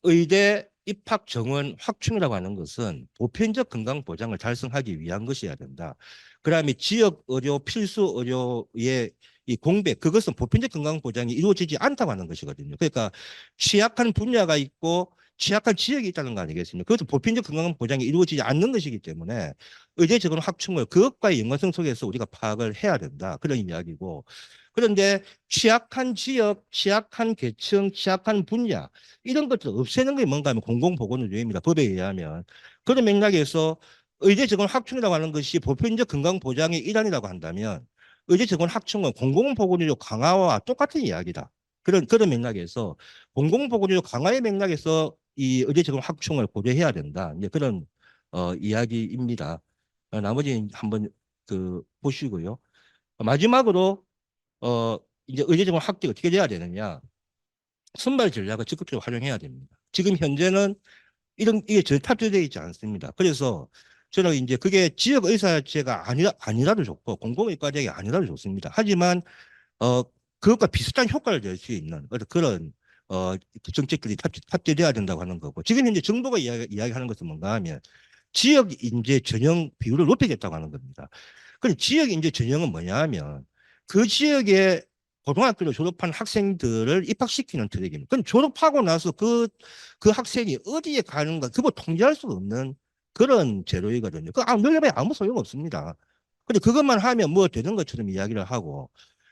Speaker 1: 의대 입학 정원 확충이라고 하는 것은 보편적 건강 보장을 달성하기 위한 것이어야 된다. 그다음에 지역 의료 필수 의료의 이 공백, 그것은 보편적 건강 보장이 이루어지지 않다고 하는 것이거든요. 그러니까 취약한 분야가 있고 취약한 지역이 있다는 거 아니겠습니까? 그것은 보편적 건강 보장이 이루어지지 않는 것이기 때문에 의대 정원 확충을 그것과의 연관성 속에서 우리가 파악을 해야 된다. 그런 이야기고. 그런데 취약한 지역, 취약한 계층, 취약한 분야 이런 것들 없애는 게 뭔가 하면 공공보건의료입니다. 법에 의하면. 그런 맥락에서 의대 정원 확충이라고 하는 것이 보편적 건강 보장의 일환이라고 한다면 의대 정원 확충은 공공보건의료 강화와 똑같은 이야기다. 그런 맥락에서 공공보건의료 강화의 맥락에서 이 의대 정원 확충을 고려해야 된다. 이제 그런 이야기입니다. 나머지 한번 보시고요. 마지막으로 이제 의대 정원 확대가 어떻게 돼야 되느냐? 선발 전략을 적극적으로 활용해야 됩니다. 지금 현재는 이게 전혀 탑재되어 있지 않습니다. 그래서 저는 이제 그게 지역 의사제가 아니라도 좋고 공공의과제가 아니라도 좋습니다. 하지만 그것과 비슷한 효과를 낼 수 있는 그런 정책들이 탑재돼야 된다고 하는 거고, 지금 현재 정부가 이야기하는 것은 뭔가 하면 지역 인재 전형 비율을 높이겠다고 하는 겁니다. 그럼 지역 인재 전형은 뭐냐 하면 그 지역에 고등학교를 졸업한 학생들을 입학시키는 트랙입니다. 그럼 졸업하고 나서 그 학생이 어디에 가는가 그거 통제할 수가 없는 그런 제도이거든요. 늘려봐야 아무 소용 없습니다. 근데 그것만 하면 뭐 되는 것처럼 이야기를 하고,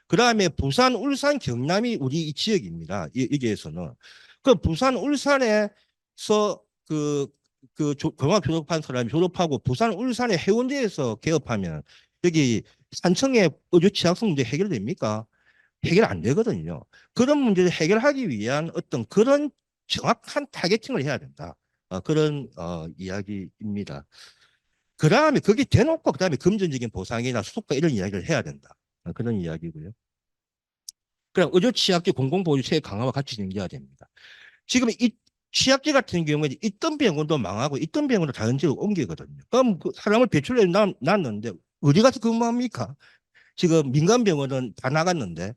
Speaker 1: 그 다음에 부산, 울산, 경남이 우리 이 지역입니다. 여기에서는. 그 부산, 울산에서 고등학교 졸업한 사람이 졸업하고 부산, 울산의 해운대에서 개업하면 여기 산청의 의료 취약성 문제 해결됩니까? 해결 안 되거든요. 그런 문제를 해결하기 위한 어떤 그런 정확한 타겟팅을 해야 된다. 그런 이야기입니다. 그 다음에 그게 대놓고 그 다음에 금전적인 보상이나 수속과 이런 이야기를 해야 된다. 그런 이야기고요. 그럼 의료 취약계 공공보호 체계 강화와 같이 연계해야 됩니다. 지금 이 취약계 같은 경우에 있던 병원도 망하고 있던 병원도 다른 지역으로 옮기거든요. 그럼 그 사람을 배출해 놨는데 어디 가서 근무합니까? 지금 민간 병원은 다 나갔는데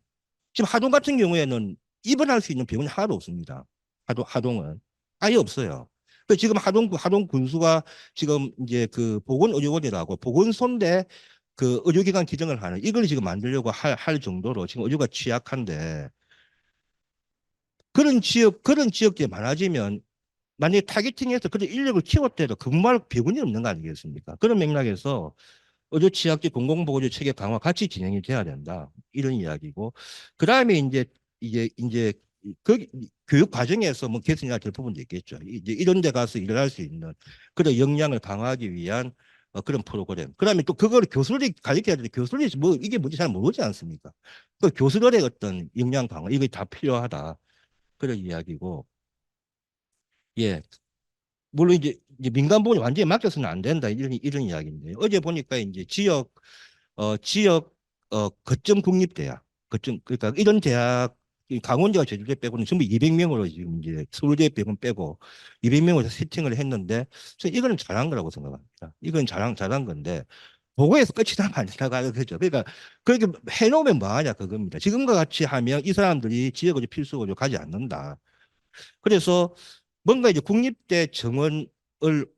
Speaker 1: 지금 하동 같은 경우에는 입원할 수 있는 병원이 하나도 없습니다. 하동은 아예 없어요. 지금 하동 군수가 지금 이제 그 보건의료원이라고 보건소인데 그 의료기관 기증을 하는 이걸 지금 만들려고 할 정도로 지금 의료가 취약한데, 그런 지역들이 많아지면 만약에 타겟팅해서 그런 인력을 키웠대도 근무할 병원이 없는 거 아니겠습니까? 그런 맥락에서 의료 취약지 공공보건료 체계 강화 같이 진행이 돼야 된다. 이런 이야기고, 그 다음에 이제 그 교육 과정에서 뭐 개선해야 될 부분도 있겠죠. 이제 이런 데 가서 일을 할 수 있는 그런 역량을 강화하기 위한 그런 프로그램. 그 다음에 또 그걸 교수들이 가르쳐야 되는데 교수들이 뭐 이게 뭔지 잘 모르지 않습니까? 그 교수들의 어떤 역량 강화, 이게 다 필요하다. 그런 이야기고, 예. 물론 이제 민간 보건이 완전히 맡겨서는 안 된다. 이런 이야기인데요. 어제 보니까 이제 지역 거점 국립대학, 그러니까 이런 대학, 강원대와 제주대 빼고는 전부 200명으로 지금 이제 서울대 빼고 빼고 200명으로 세팅을 했는데 저는 이거는 잘한 거라고 생각합니다. 이건 잘한 건데 보고에서 끝이 나면 안 된다고 그죠. 그러니까 그렇게 해놓으면 뭐하냐 그겁니다. 지금과 같이 하면 이 사람들이 지역의료 필수의료 가지 않는다. 그래서 뭔가 이제 국립대 정원을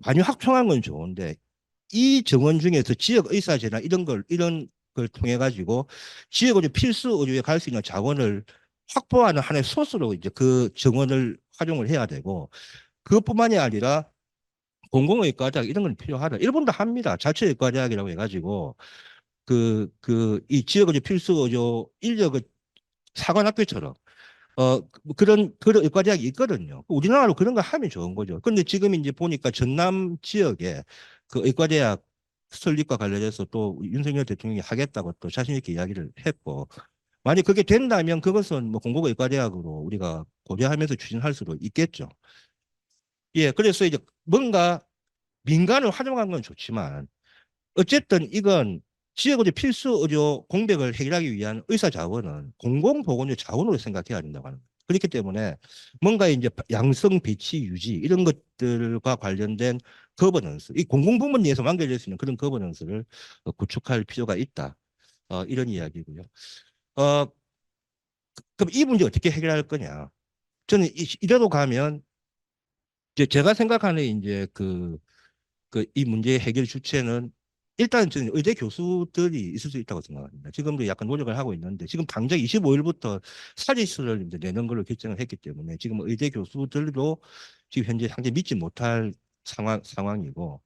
Speaker 1: 많이 확충한 건 좋은데 이 정원 중에서 지역 의사제나 이런 걸 통해 가지고 지역 의료 필수 의료에 갈 수 있는 자원을 확보하는 하나의 소스로 이제 그 정원을 활용을 해야 되고, 그것뿐만이 아니라 공공의과대학 이런 건 필요하다. 일본도 합니다. 자치의과대학이라고 해가지고 이 지역 의료 필수 의료 인력을 사관학교처럼 그런 의과대학이 있거든요. 우리나라로 그런 거 하면 좋은 거죠. 근데 지금 이제 보니까 전남 지역에 그 의과대학 설립과 관련해서 또 윤석열 대통령이 하겠다고 또 자신 있게 이야기를 했고, 만약 그게 된다면 그것은 뭐 공공의과대학으로 우리가 고려하면서 추진할 수도 있겠죠. 예, 그래서 이제 뭔가 민간을 활용한 건 좋지만 어쨌든 이건 지역의료 필수 의료 공백을 해결하기 위한 의사 자원은 공공보건료 자원으로 생각해야 된다고 하는 거예요. 그렇기 때문에 뭔가 이제 양성 배치 유지 이런 것들과 관련된 거버넌스, 이 공공부문 내에서 완결될 수 있는 그런 거버넌스를 구축할 필요가 있다. 이런 이야기고요. 어, 그럼 이 문제 어떻게 해결할 거냐? 저는 이대로 가면 이제 제가 생각하는 이제 이 문제의 해결 주체는 일단 저는 의대 교수들이 있을 수 있다고 생각합니다. 지금도 약간 노력을 하고 있는데 지금 당장 25일부터 사직서를 이제 내는 걸로 결정을 했기 때문에 지금 의대 교수들도 지금 현재 상당히 믿지 못할 상황이고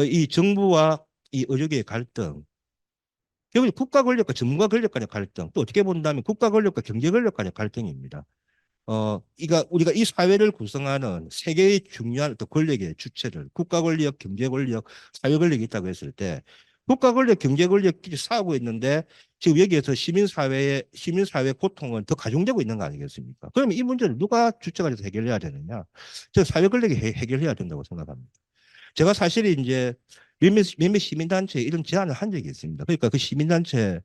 Speaker 1: 이 정부와 이 의료계의 갈등 결국 국가 권력과 전문가 권력 간의 갈등 또 어떻게 본다면 국가 권력과 경제 권력 간의 갈등입니다. 우리가 이 사회를 구성하는 세 개의 중요한 또 권력의 주체들, 국가 권력, 경제 권력, 사회 권력이 있다고 했을 때, 국가 권력, 경제 권력끼리 싸우고 있는데, 지금 여기에서 시민사회 고통은 더 가중되고 있는 거 아니겠습니까? 그러면 이 문제를 누가 주체가 돼서 해결해야 되느냐? 저 사회 권력이 해결해야 된다고 생각합니다. 제가 사실 이제 몇몇 시민단체에 이런 제안을 한 적이 있습니다. 그러니까 그 시민단체의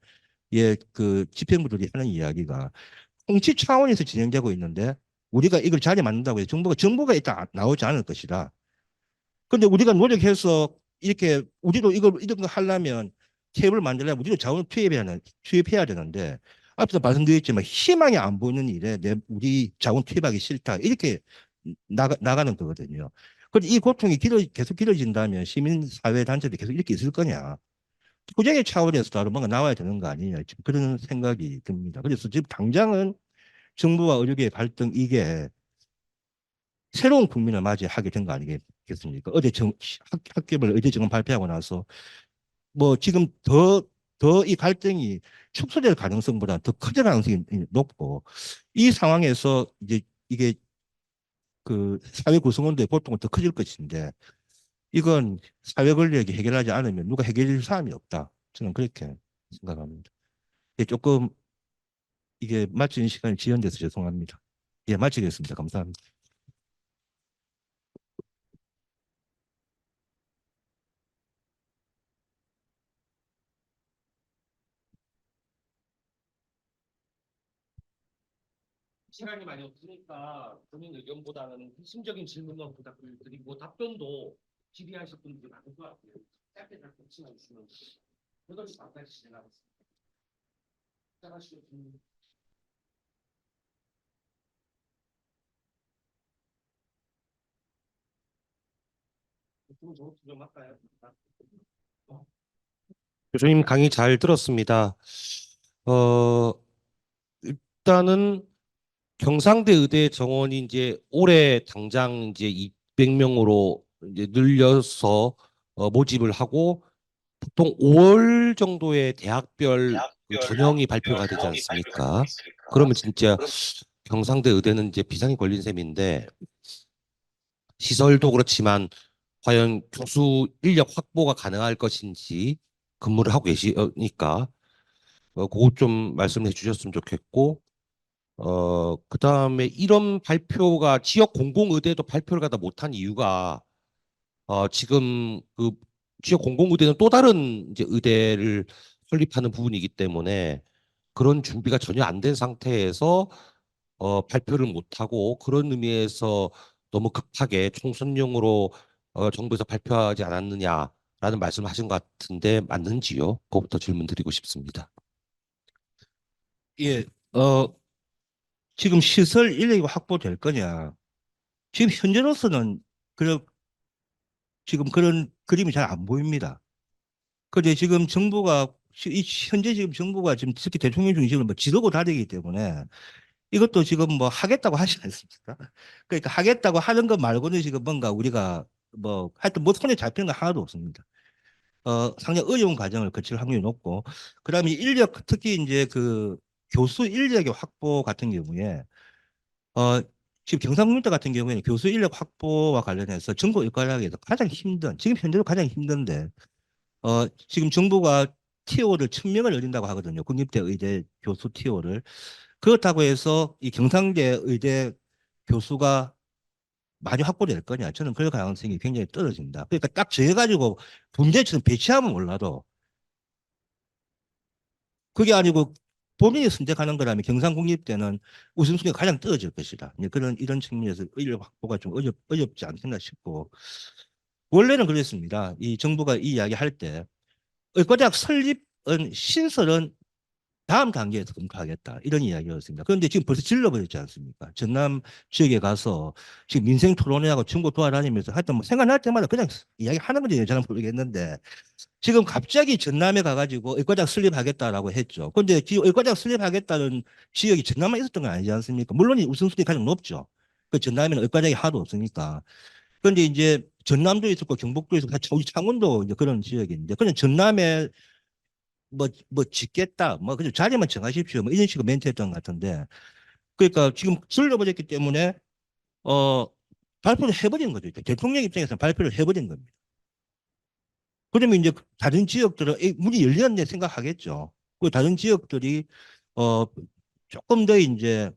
Speaker 1: 그 집행부들이 하는 이야기가 통치 차원에서 진행되고 있는데 우리가 이걸 자리에 맞는다고 해서 정부가 일단 나오지 않을 것이다. 그런데 우리가 노력해서 이렇게 우리도 이런 거 하려면 캡을 만들려면 우리도 자원을 투입해야 되는데 앞서 말씀드렸지만 희망이 안 보이는 일에 우리 자원 투입하기 싫다. 이렇게 나가는 거거든요. 그런데 이 고통이 계속 길어진다면 시민사회 단체들이 계속 이렇게 있을 거냐. 투쟁의 차원에서 다른 뭔가 나와야 되는 거 아니냐. 지금 그런 생각이 듭니다. 그래서 지금 당장은 정부와 의료계의 갈등 이게 새로운 국민을 맞이하게 된 거 아니겠습니까? 어제 학교별 의대 정원 발표하고 나서 뭐 지금 더 이 갈등이 축소될 가능성보다 더 커질 가능성이 높고 이 상황에서 이제 이게 그 사회 구성원들의 고통은 더 커질 것인데 이건 사회 권력이 해결하지 않으면 누가 해결할 사람이 없다. 저는 그렇게 생각합니다. 조금 이게 마치는 시간이 지연돼서 죄송합니다. 예, 마치겠습니다. 감사합니다.
Speaker 2: 시간이 많이 없으니까 본인 의견보다는 핵심적인 질문만 부탁드리고 답변도 질의하실 분들이 많을 것 같아요. 짧게 짧게 질문주시면 8시 반까지 진행하겠습니다. 시작하시죠. 저부터 좀 할까요?
Speaker 3: 교수님 강의 잘 들었습니다. 어, 일단은 경상대 의대 정원이 이제 올해 당장 이제 200명으로 이제 늘려서 모집을 하고 보통 5월 정도에 대학별 그 전형이 발표가 되지 않습니까? 그러면 진짜 경상대 의대는 이제 비상이 걸린 셈인데 시설도 그렇지만 과연 교수 인력 확보가 가능할 것인지 근무를 하고 계시니까 그거 좀 말씀해 주셨으면 좋겠고 그다음에 이런 발표가 지역 공공의대도 발표를 갖다 못한 이유가 지금 그 지역 공공의대는 또 다른 이제 의대를 설립하는 부분이기 때문에 그런 준비가 전혀 안 된 상태에서 발표를 못하고 그런 의미에서 너무 급하게 총선용으로 정부에서 발표하지 않았느냐라는 말씀을 하신 것 같은데 맞는지요? 그것부터 질문 드리고 싶습니다.
Speaker 1: 예, 지금 시설 인력이 확보될 거냐? 지금 현재로서는 그 지금 그런 그림이 잘 안 보입니다. 그런데 지금 현재 지금 정부가 지금 특히 대통령 중심으로 뭐 지도고 다르기 때문에 이것도 지금 뭐 하겠다고 하지 않습니까? 그러니까 하겠다고 하는 것 말고는 지금 뭔가 우리가 뭐 하여튼 뭐 손에 잡히는 거 하나도 없습니다. 상당히 어려운 과정을 거칠 확률이 높고, 그다음에 인력, 특히 이제 그 교수 인력의 확보 같은 경우에 지금 경상북도 같은 경우에는 교수 인력 확보와 관련해서 정부 일과락에서 지금 현재로 가장 힘든데, 지금 정부가 TO를 1000명을 늘린다고 하거든요. 국립대 의대 교수 TO를. 그렇다고 해서 이 경상대 의대 교수가 많이 확보될 거냐. 저는 그럴 가능성이 굉장히 떨어집니다. 그러니까 딱 정해가지고 분대처럼 배치하면 몰라도 그게 아니고 본인이 선택하는 거라면 경상국립대는 우선순위가 가장 떨어질 것이다. 이런 측면에서 인력 확보가 좀 어렵지 않겠나 싶고, 원래는 그랬습니다. 이 정부가 이 이야기 할 때 의과대학 설립은 신설은 다음 단계에서 검토하겠다 이런 이야기였습니다. 그런데 지금 벌써 질러버렸지 않습니까? 전남 지역에 가서 지금 민생 토론회하고 전국 돌아다니면서 하여튼 뭐 생각날 때마다 그냥 이야기하는 건지 저는 모르겠는데 지금 갑자기 전남에 가가지고 의과대학 설립하겠다라고 했죠. 그런데 지금 의과대학 설립하겠다는 지역이 전남만 있었던 건 아니지 않습니까? 물론 이 우선순위 가장 높죠. 그 전남에는 의과대학이 하나도 없으니까. 그런데 이제 전남도 있었고 경북도 있었고 우리 창원도 이제 그런 지역인데 그냥 전남에 뭐 짓겠다 뭐 그냥 자리만 정하십시오 뭐 이런 식으로 멘트했던 것 같은데 그러니까 지금 질러버렸기 때문에 어 발표를 해버린 거죠. 대통령 입장에서는 발표를 해버린 겁니다. 그러면 이제 다른 지역들은 문이 열렸네 생각하겠죠. 그 다른 지역들이 어 조금 더 이제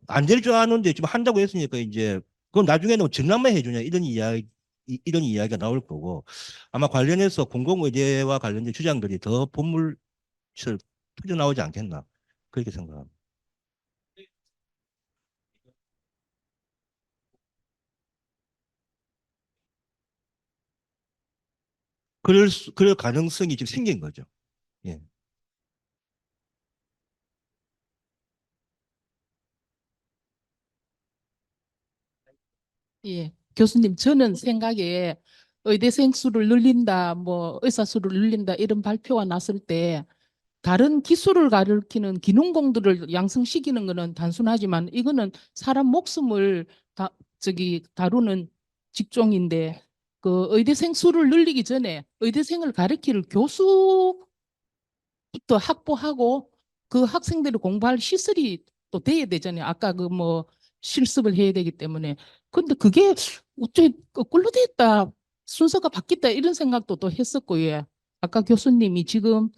Speaker 1: 안 될 줄 아는데 지금 한다고 했으니까 이제 그럼 나중에는 뭐 전남만 해주냐 이런 이야기가 나올 거고 아마 관련해서 공공의대와 관련된 주장들이 더 본물을 터져 나오지 않겠나 그렇게 생각합니다. 그럴 가능성이 지금 생긴 거죠. 예.
Speaker 4: 예, 교수님, 저는 생각에 의대생 수를 늘린다, 뭐 의사 수를 늘린다 이런 발표가 났을 때 다른 기술을 가르치는 기능공들을 양성시키는 것은 단순하지만 이거는 사람 목숨을 다루는 직종인데 그 의대생 수를 늘리기 전에 의대생을 가르칠 교수부터 확보하고 그 학생들이 공부할 시설이 또 돼야 되잖아요. 아까 그 뭐 실습을 해야 되기 때문에. 근데 그게 어째 거꾸로 됐다. 순서가 바뀌었다 이런 생각도 또 했었고요. 예. 아까 교수님이 지금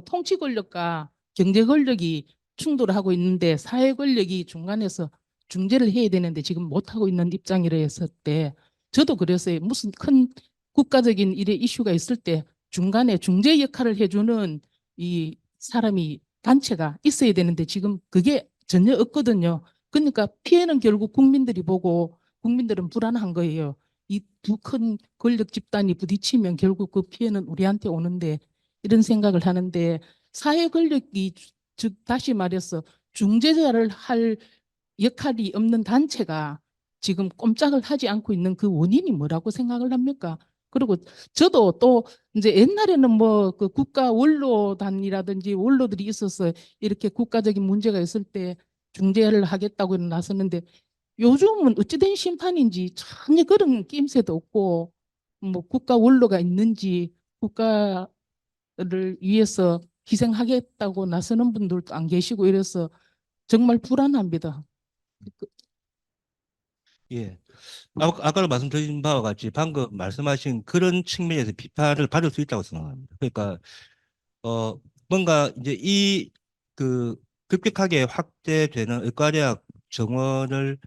Speaker 4: 통치 권력과 경제 권력이 충돌하고 있는데 사회 권력이 중간에서 중재를 해야 되는데 지금 못하고 있는 입장이라 했을 때 저도 그랬어요. 무슨 큰 국가적인 일의 이슈가 있을 때 중간에 중재 역할을 해주는 이 사람이 단체가 있어야 되는데 지금 그게 전혀 없거든요. 그러니까 피해는 결국 국민들이 보고 국민들은 불안한 거예요. 이 두 큰 권력 집단이 부딪히면 결국 그 피해는 우리한테 오는데 이런 생각을 하는데 사회 권력이 즉 다시 말해서 중재자를 할 역할이 없는 단체가 지금 꼼짝을 하지 않고 있는 그 원인이 뭐라고 생각을 합니까? 그리고 저도 또 이제 옛날에는 뭐 그 국가 원로단이라든지 원로들이 있어서 이렇게 국가적인 문제가 있을 때 중재를 하겠다고 나섰는데 요즘은 어찌된 심판인지 전혀 그런 낌새도 없고 뭐 국가 원로가 있는지 국가를 위해서 희생하겠다고 나서는 분들도 안 계시고 이래서 정말 불안합니다.
Speaker 1: 예. 아까 말씀드린 바와 같이 방금 말씀하신 그런 측면에서 비판을 받을 수 있다고 생각합니다. 그러니까 뭔가 이제 이 그 급격하게 확대되는 의과대학 정원을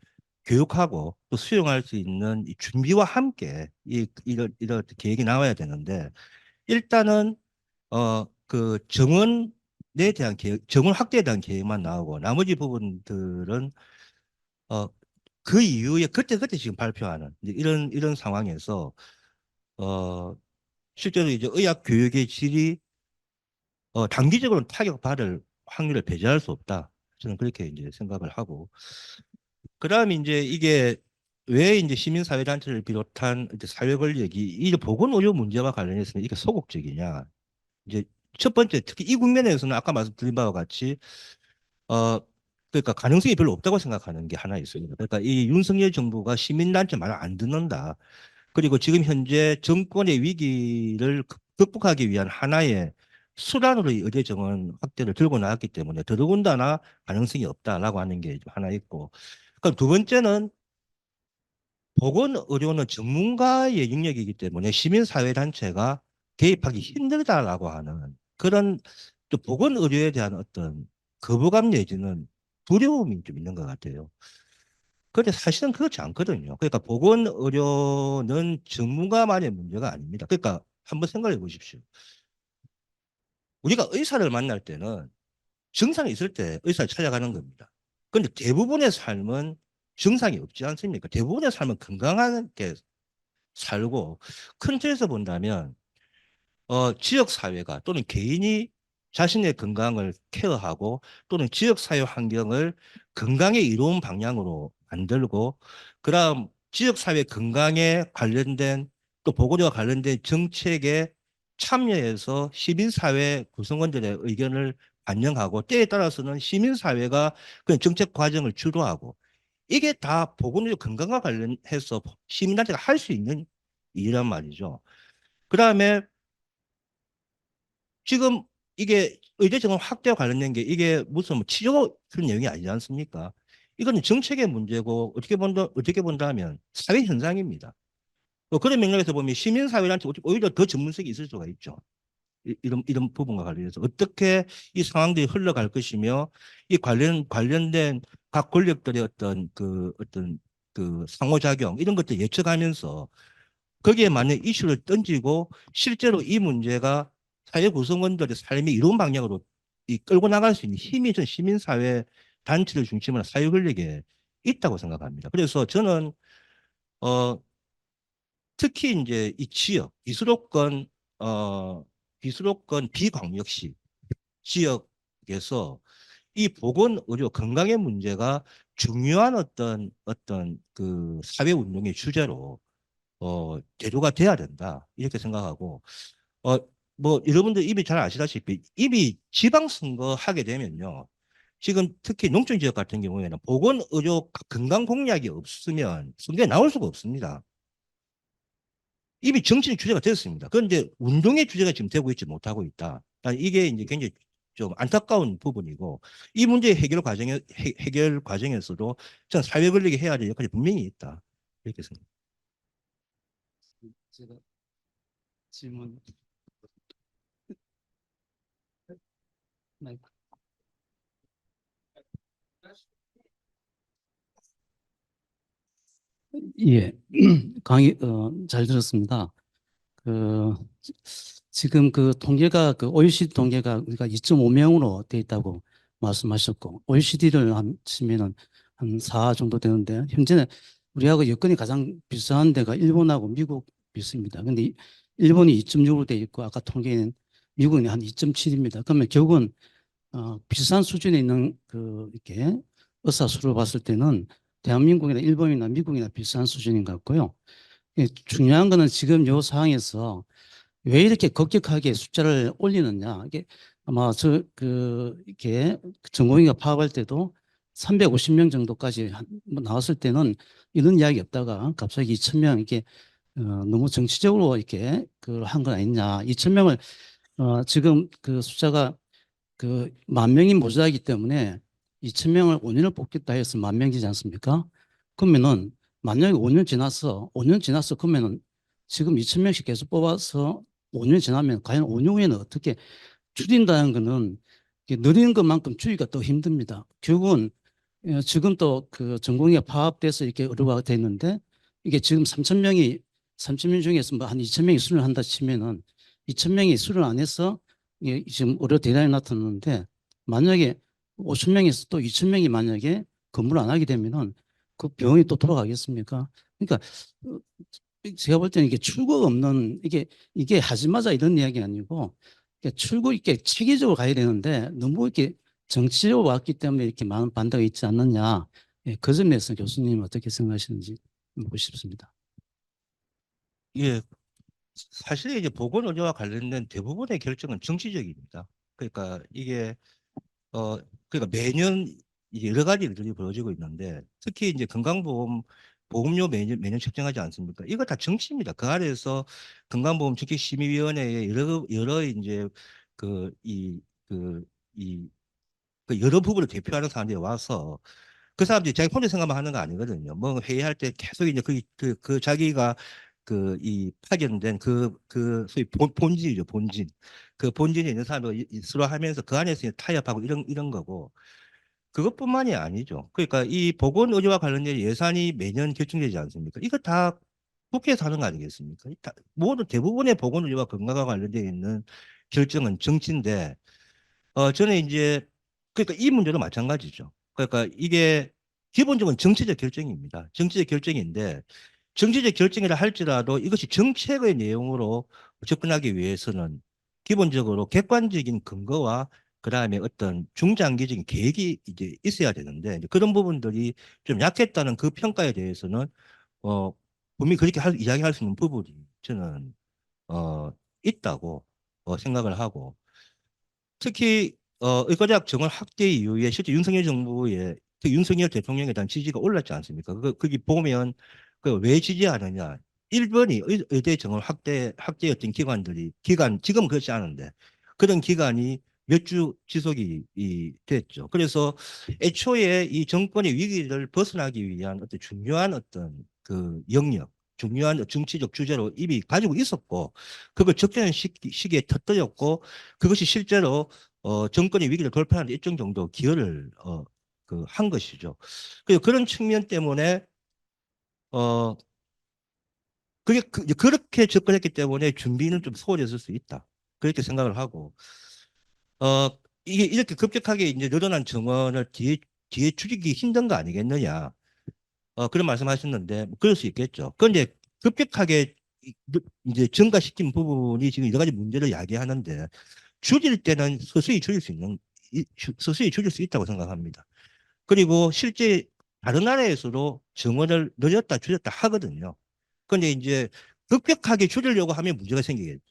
Speaker 1: 교육하고 또 수용할 수 있는 이 준비와 함께 이런 계획이 나와야 되는데 일단은 그 정원에 대한 계획, 정원 확대에 대한 계획만 나오고 나머지 부분들은 어 그 이후에 그때 지금 발표하는 이제 이런 상황에서 어 실제로 이제 의학 교육의 질이 단기적으로 타격받을 확률을 배제할 수 없다. 저는 그렇게 이제 생각을 하고 그다음에 이제 이게 왜 이제 시민사회단체를 비롯한 이제 사회 권력이 이 보건의료 문제와 관련해서는 이게 소극적이냐. 이제 첫 번째 특히 이 국면에서는 아까 말씀드린 바와 같이 어 그러니까 가능성이 별로 없다고 생각하는 게 하나 있습니다. 그러니까 이 윤석열 정부가 시민단체 말을 안 듣는다. 그리고 지금 현재 정권의 위기를 극복하기 위한 하나의 수단으로 이 의대 정원 확대를 들고 나왔기 때문에 더더군다나 가능성이 없다라고 하는 게 하나 있고 그럼 두 번째는 보건의료는 전문가의 영역이기 때문에 시민사회단체가 개입하기 힘들다라고 하는 그런 또 보건의료에 대한 어떤 거부감 내지는 두려움이 좀 있는 것 같아요. 그런데 사실은 그렇지 않거든요. 그러니까 보건의료는 전문가만의 문제가 아닙니다. 그러니까 한번 생각해 보십시오. 우리가 의사를 만날 때는 증상이 있을 때 의사를 찾아가는 겁니다. 그런데 대부분의 삶은 증상이 없지 않습니까? 대부분의 삶은 건강하게 살고 큰 틀에서 본다면 지역 사회가 또는 개인이 자신의 건강을 케어하고 또는 지역 사회 환경을 건강에 이로운 방향으로 만들고 그다음 지역 사회 건강에 관련된 또 보건과 관련된 정책에 참여해서 시민사회 구성원들의 의견을 반영하고 때에 따라서는 시민사회가 그 정책 과정을 주도하고 이게 다 보건의료 건강과 관련해서 시민단체가 할 수 있는 일이란 말이죠. 그 다음에 지금 이게 의대 정원 확대와 관련된 게 이게 무슨 뭐 치료 그런 내용이 아니지 않습니까? 이거는 정책의 문제고 어떻게 본다면 사회 현상입니다. 그런 맥락에서 보면 시민사회한테 오히려 더 전문성이 있을 수가 있죠. 이런 부분과 관련해서 어떻게 이 상황들이 흘러갈 것이며 이 관련된 각 권력들의 어떤 그 상호작용 이런 것들 예측하면서 거기에 맞는 이슈를 던지고 실제로 이 문제가 사회 구성원들의 삶이 이런 방향으로 끌고 나갈 수 있는 힘이 전 시민사회 단체를 중심으로 사회 권력에 있다고 생각합니다. 그래서 저는 어, 특히 이제 이 지역 비수도권 비광역시 지역에서 이 보건 의료 건강의 문제가 중요한 어떤 그 사회 운동의 주제로 대두가 돼야 된다 이렇게 생각하고 어 뭐 여러분들 이미 잘 아시다시피 이미 지방선거 하게 되면요 지금 특히 농촌 지역 같은 경우에는 보건 의료 건강 공약이 없으면 선거에 나올 수가 없습니다. 이미 정치적 주제가 됐습니다. 그런데 운동의 주제가 지금 되고 있지 못하고 있다. 이게 이제 굉장히 좀 안타까운 부분이고 이 문제 해결 과정에서도 전 사회 권력이 해야 될 역할이 분명히 있다. 이렇게 생각합니다.
Speaker 5: 제가 질문 마이크. 예, 강의 잘 들었습니다. 그 지금 그 통계가 그 OECD 통계가 우리가 2.5명으로 돼 있다고 말씀하셨고 OECD를 치면은 한 4 정도 되는데 현재는 우리하고 여건이 가장 비슷한 데가 일본하고 미국 비슷합니다. 근데 일본이 2.6으로 돼 있고 아까 통계는 미국이 한 2.7입니다. 그러면 결국은 비슷한 수준에 있는 그 이렇게 의사 수를 봤을 때는 대한민국이나 일본이나 미국이나 비슷한 수준인 것 같고요. 중요한 거는 지금 이 상황에서 왜 이렇게 급격하게 숫자를 올리느냐. 이게 아마 이렇게 전공의가 파악할 때도 350명 정도까지 뭐 나왔을 때는 이런 이야기 없다가 갑자기 2,000명 이렇게 너무 정치적으로 이렇게 한 건 아니냐. 2,000명을 지금 그 숫자가 그 10,000명이 모자라기 때문에 2,000명을 5년을 뽑겠다 해서 10,000명이지 않습니까? 그러면은 만약에 5년 지났어 그러면은 지금 2,000명씩 계속 뽑아서 5년 지나면 과연 5년 후에는 어떻게 줄인다는 거는 느린 것만큼 줄이기가 더 힘듭니다. 결국은 지금 또 그 전공의가 파업돼서 이렇게 의료가 됐는데 이게 지금 3,000명 중에서 뭐 한 2,000명이 수련을 한다 치면은 2,000명이 수련 안 해서 지금 의료 대란이 나타났는데 만약에 5,000명에서 또 2,000명이 만약에 근무를 안 하게 되면은 그 병원이 또 돌아가겠습니까? 그러니까 제가 볼 때는 이게 출구가 없는 이게 하지 마자 이런 이야기 아니고 출구 있게 체계적으로 가야 되는데 너무 이렇게 정치적으로 왔기 때문에 이렇게 많은 반대가 있지 않느냐. 예, 그 점에서 교수님 어떻게 생각하시는지 묻고 싶습니다.
Speaker 1: 예, 사실 이제 보건의료와 관련된 대부분의 결정은 정치적입니다. 그러니까 이게 그러니까 매년 이제 여러 가지 일들이 벌어지고 있는데 특히 이제 보험료 매년 책정하지 않습니까? 이거 다 정치입니다. 그 아래에서 건강보험 정책심의위원회에 여러 이제 그 여러 부분을 대표하는 사람들이 와서 그 사람들이 자기 혼자 생각만 하는 거 아니거든요. 뭐 회의할 때 계속 이제 그 자기가 이 파견된 소위 본진이죠, 본진. 그 본진에 있는 사람을 서로 하면서 그 안에서 타협하고 이런 거고. 그것뿐만이 아니죠. 그러니까 이 보건의료와 관련된 예산이 매년 결정되지 않습니까? 이거 다 국회에서 하는 거 아니겠습니까? 모든 대부분의 보건의료와 건강과 관련되어 있는 결정은 정치인데, 저는 이제, 그러니까 이 문제도 마찬가지죠. 그러니까 이게 기본적으로 정치적 결정입니다. 정치적 결정인데, 정치적 결정이라 할지라도 이것이 정책의 내용으로 접근하기 위해서는 기본적으로 객관적인 근거와 그다음에 어떤 중장기적인 계획이 이제 있어야 되는데 이제 그런 부분들이 좀 약했다는 그 평가에 대해서는 어 분명히 그렇게 이야기할 수 있는 부분이 저는 어 있다고 생각을 하고 특히 의과대학 정원 확대 이후에 실제 윤석열 정부의 그 윤석열 대통령에 대한 지지가 올랐지 않습니까? 거기 보면 그 왜 지지하느냐? 1번이 의대 정원 확대였던 지금은 그렇지 않은데 그런 기간이 몇 주 지속이 됐죠. 그래서 애초에 이 정권의 위기를 벗어나기 위한 어떤 중요한 어떤 그 영역, 중요한 정치적 주제로 이미 가지고 있었고 그걸 적절한 시기에 터뜨렸고 그것이 실제로 정권의 위기를 돌파하는 데 일정 정도 기여를 한 것이죠. 그래서 그런 측면 때문에 어 그렇게 접근했기 때문에 준비는 좀 소홀했을 수 있다. 그렇게 생각을 하고 어 이게 이렇게 급격하게 이제 늘어난 정원을 뒤에 줄이기 힘든 거 아니겠느냐. 그런 말씀하셨는데 뭐 그럴 수 있겠죠. 그런데 급격하게 이제 증가시킨 부분이 지금 여러 가지 문제를 야기하는데 줄일 때는 서서히 줄일 수 있다고 생각합니다. 그리고 실제 다른 나라에서도 정원을 늘렸다 줄였다 하거든요. 그런데 이제 급격하게 줄이려고 하면 문제가 생기겠죠.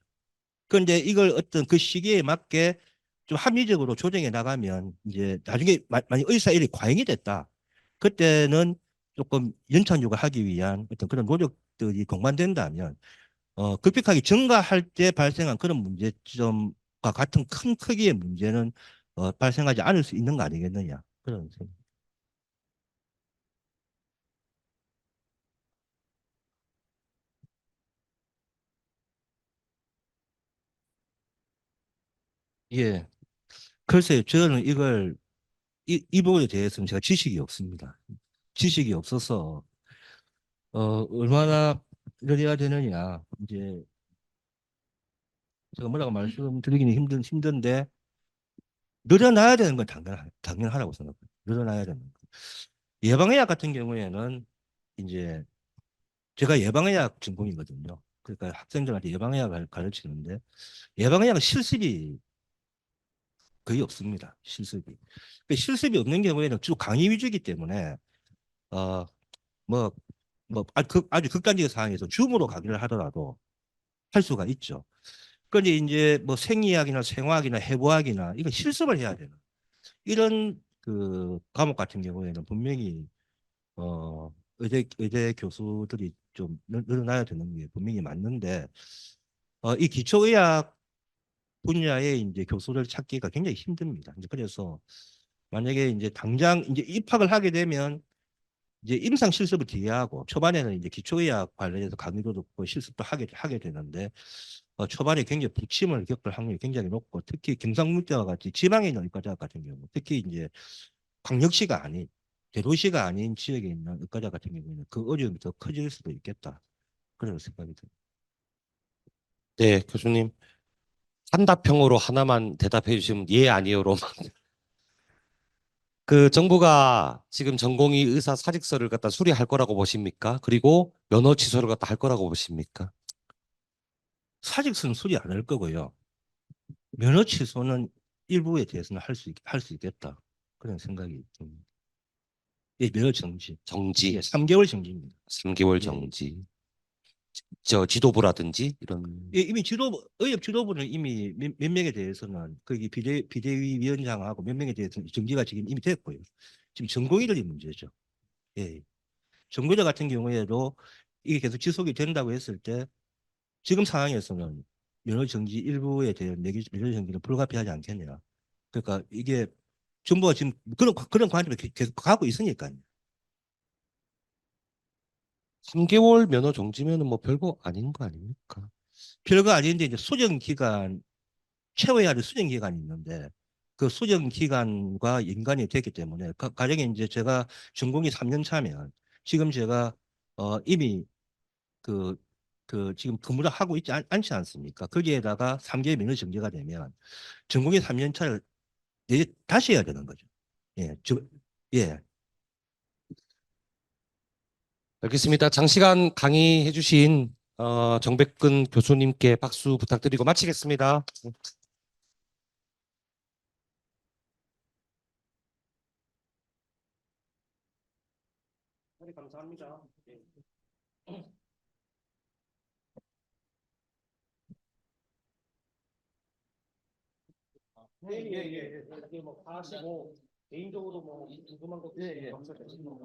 Speaker 1: 그런데 이걸 어떤 그 시기에 맞게 좀 합리적으로 조정해 나가면 이제 나중에 만약 의사일이 과잉이 됐다. 그때는 조금 연착륙을 하기 위한 어떤 그런 노력들이 동반된다면 급격하게 증가할 때 발생한 그런 문제점과 같은 큰 크기의 문제는 발생하지 않을 수 있는 거 아니겠느냐. 그런 생각. 예. 글쎄요, 저는 이 부분에 대해서는 제가 지식이 없습니다. 지식이 없어서, 얼마나 늘려야 되느냐. 이제, 제가 뭐라고 말씀드리기는 힘든데, 늘어나야 되는 건 당연하라고 생각합니다. 늘어나야 되는 거. 예방의학 같은 경우에는, 이제, 제가 예방의학 전공이거든요. 그러니까 학생들한테 예방의학을 가르치는데, 예방의학은 실습이 거의 없습니다. 실습이. 그 실습이 없는 경우에는 주로 강의 위주이기 때문에, 어, 뭐, 아주 극단적인 상황에서 줌으로 강의를 하더라도 할 수가 있죠. 그런데 이제 뭐 생리학이나 생화학이나 해부학이나 이거 실습을 해야 되는 이런 그 과목 같은 경우에는 분명히 의대 교수들이 좀 늘어나야 되는 게 분명히 맞는데 이 기초의학 분야의 이제 교수를 찾기가 굉장히 힘듭니다. 이제 그래서 만약에 이제 당장 이제 입학을 하게 되면 이제 임상 실습을 뒤에 하고 초반에는 이제 기초의학 관련해서 강의도 듣고 실습도 하게 되는데 초반에 굉장히 부침을 겪을 확률이 굉장히 높고 특히 경상북도와 같이 지방에 있는 의과대학 같은 경우 특히 이제 광역시가 아닌 대도시가 아닌 지역에 있는 의과대학 같은 경우에는 그 어려움이 더 커질 수도 있겠다. 그런 생각이 듭니다.
Speaker 3: 네, 교수님. 한답형으로 하나만 대답해 주시면 예, 아니요로만. 그 정부가 지금 전공의 의사 사직서를 갖다 수리할 거라고 보십니까? 그리고 면허 취소를 갖다 할 거라고 보십니까?
Speaker 1: 사직서는 수리 안 할 거고요. 면허 취소는 일부에 대해서는 할 수 있겠다. 그런 생각이 듭니다. 예, 면허 정지.
Speaker 3: 정지,
Speaker 1: 예, 3개월 정지입니다.
Speaker 3: 3개월
Speaker 1: 예.
Speaker 3: 정지. 저 지도부라든지 이런.
Speaker 1: 예, 이미 의협 지도부는 이미 몇 명에 대해서는 거기 비대위 위원장하고 몇 명에 대해서는 정지가 지금 이미 됐고요. 지금 전공의들이 문제죠. 예. 전공의들 같은 경우에도 이게 계속 지속이 된다고 했을 때 지금 상황에서는 면허 정지 일부에 대한 면허 정지는 불가피하지 않겠냐. 그러니까 이게 정부가 지금 그런 관점을 계속 가고 있으니까요.
Speaker 3: 3개월 면허 정지면은 뭐 별거 아닌 거 아닙니까?
Speaker 1: 별거 아닌데 이제 채워야 할 수정 기간이 있는데 그 수정 기간과 연관이 됐기 때문에 가령에 이제 제가 전공이 3년 차면 지금 제가 이미 그 지금 근무를 하고 있지 않지 않습니까? 거기에다가 3개월 면허 정지가 되면 전공이 3년 차를 다시 해야 되는 거죠. 예, 예.
Speaker 3: 알겠습니다. 장시간 강의해 주신 정백근 교수님께 박수 부탁드리고 마치겠습니다.
Speaker 2: 네, 감사합니다. 네. 예. 이게 뭐 다시 뭐 개인적으로 뭐 궁금한 것도 있으면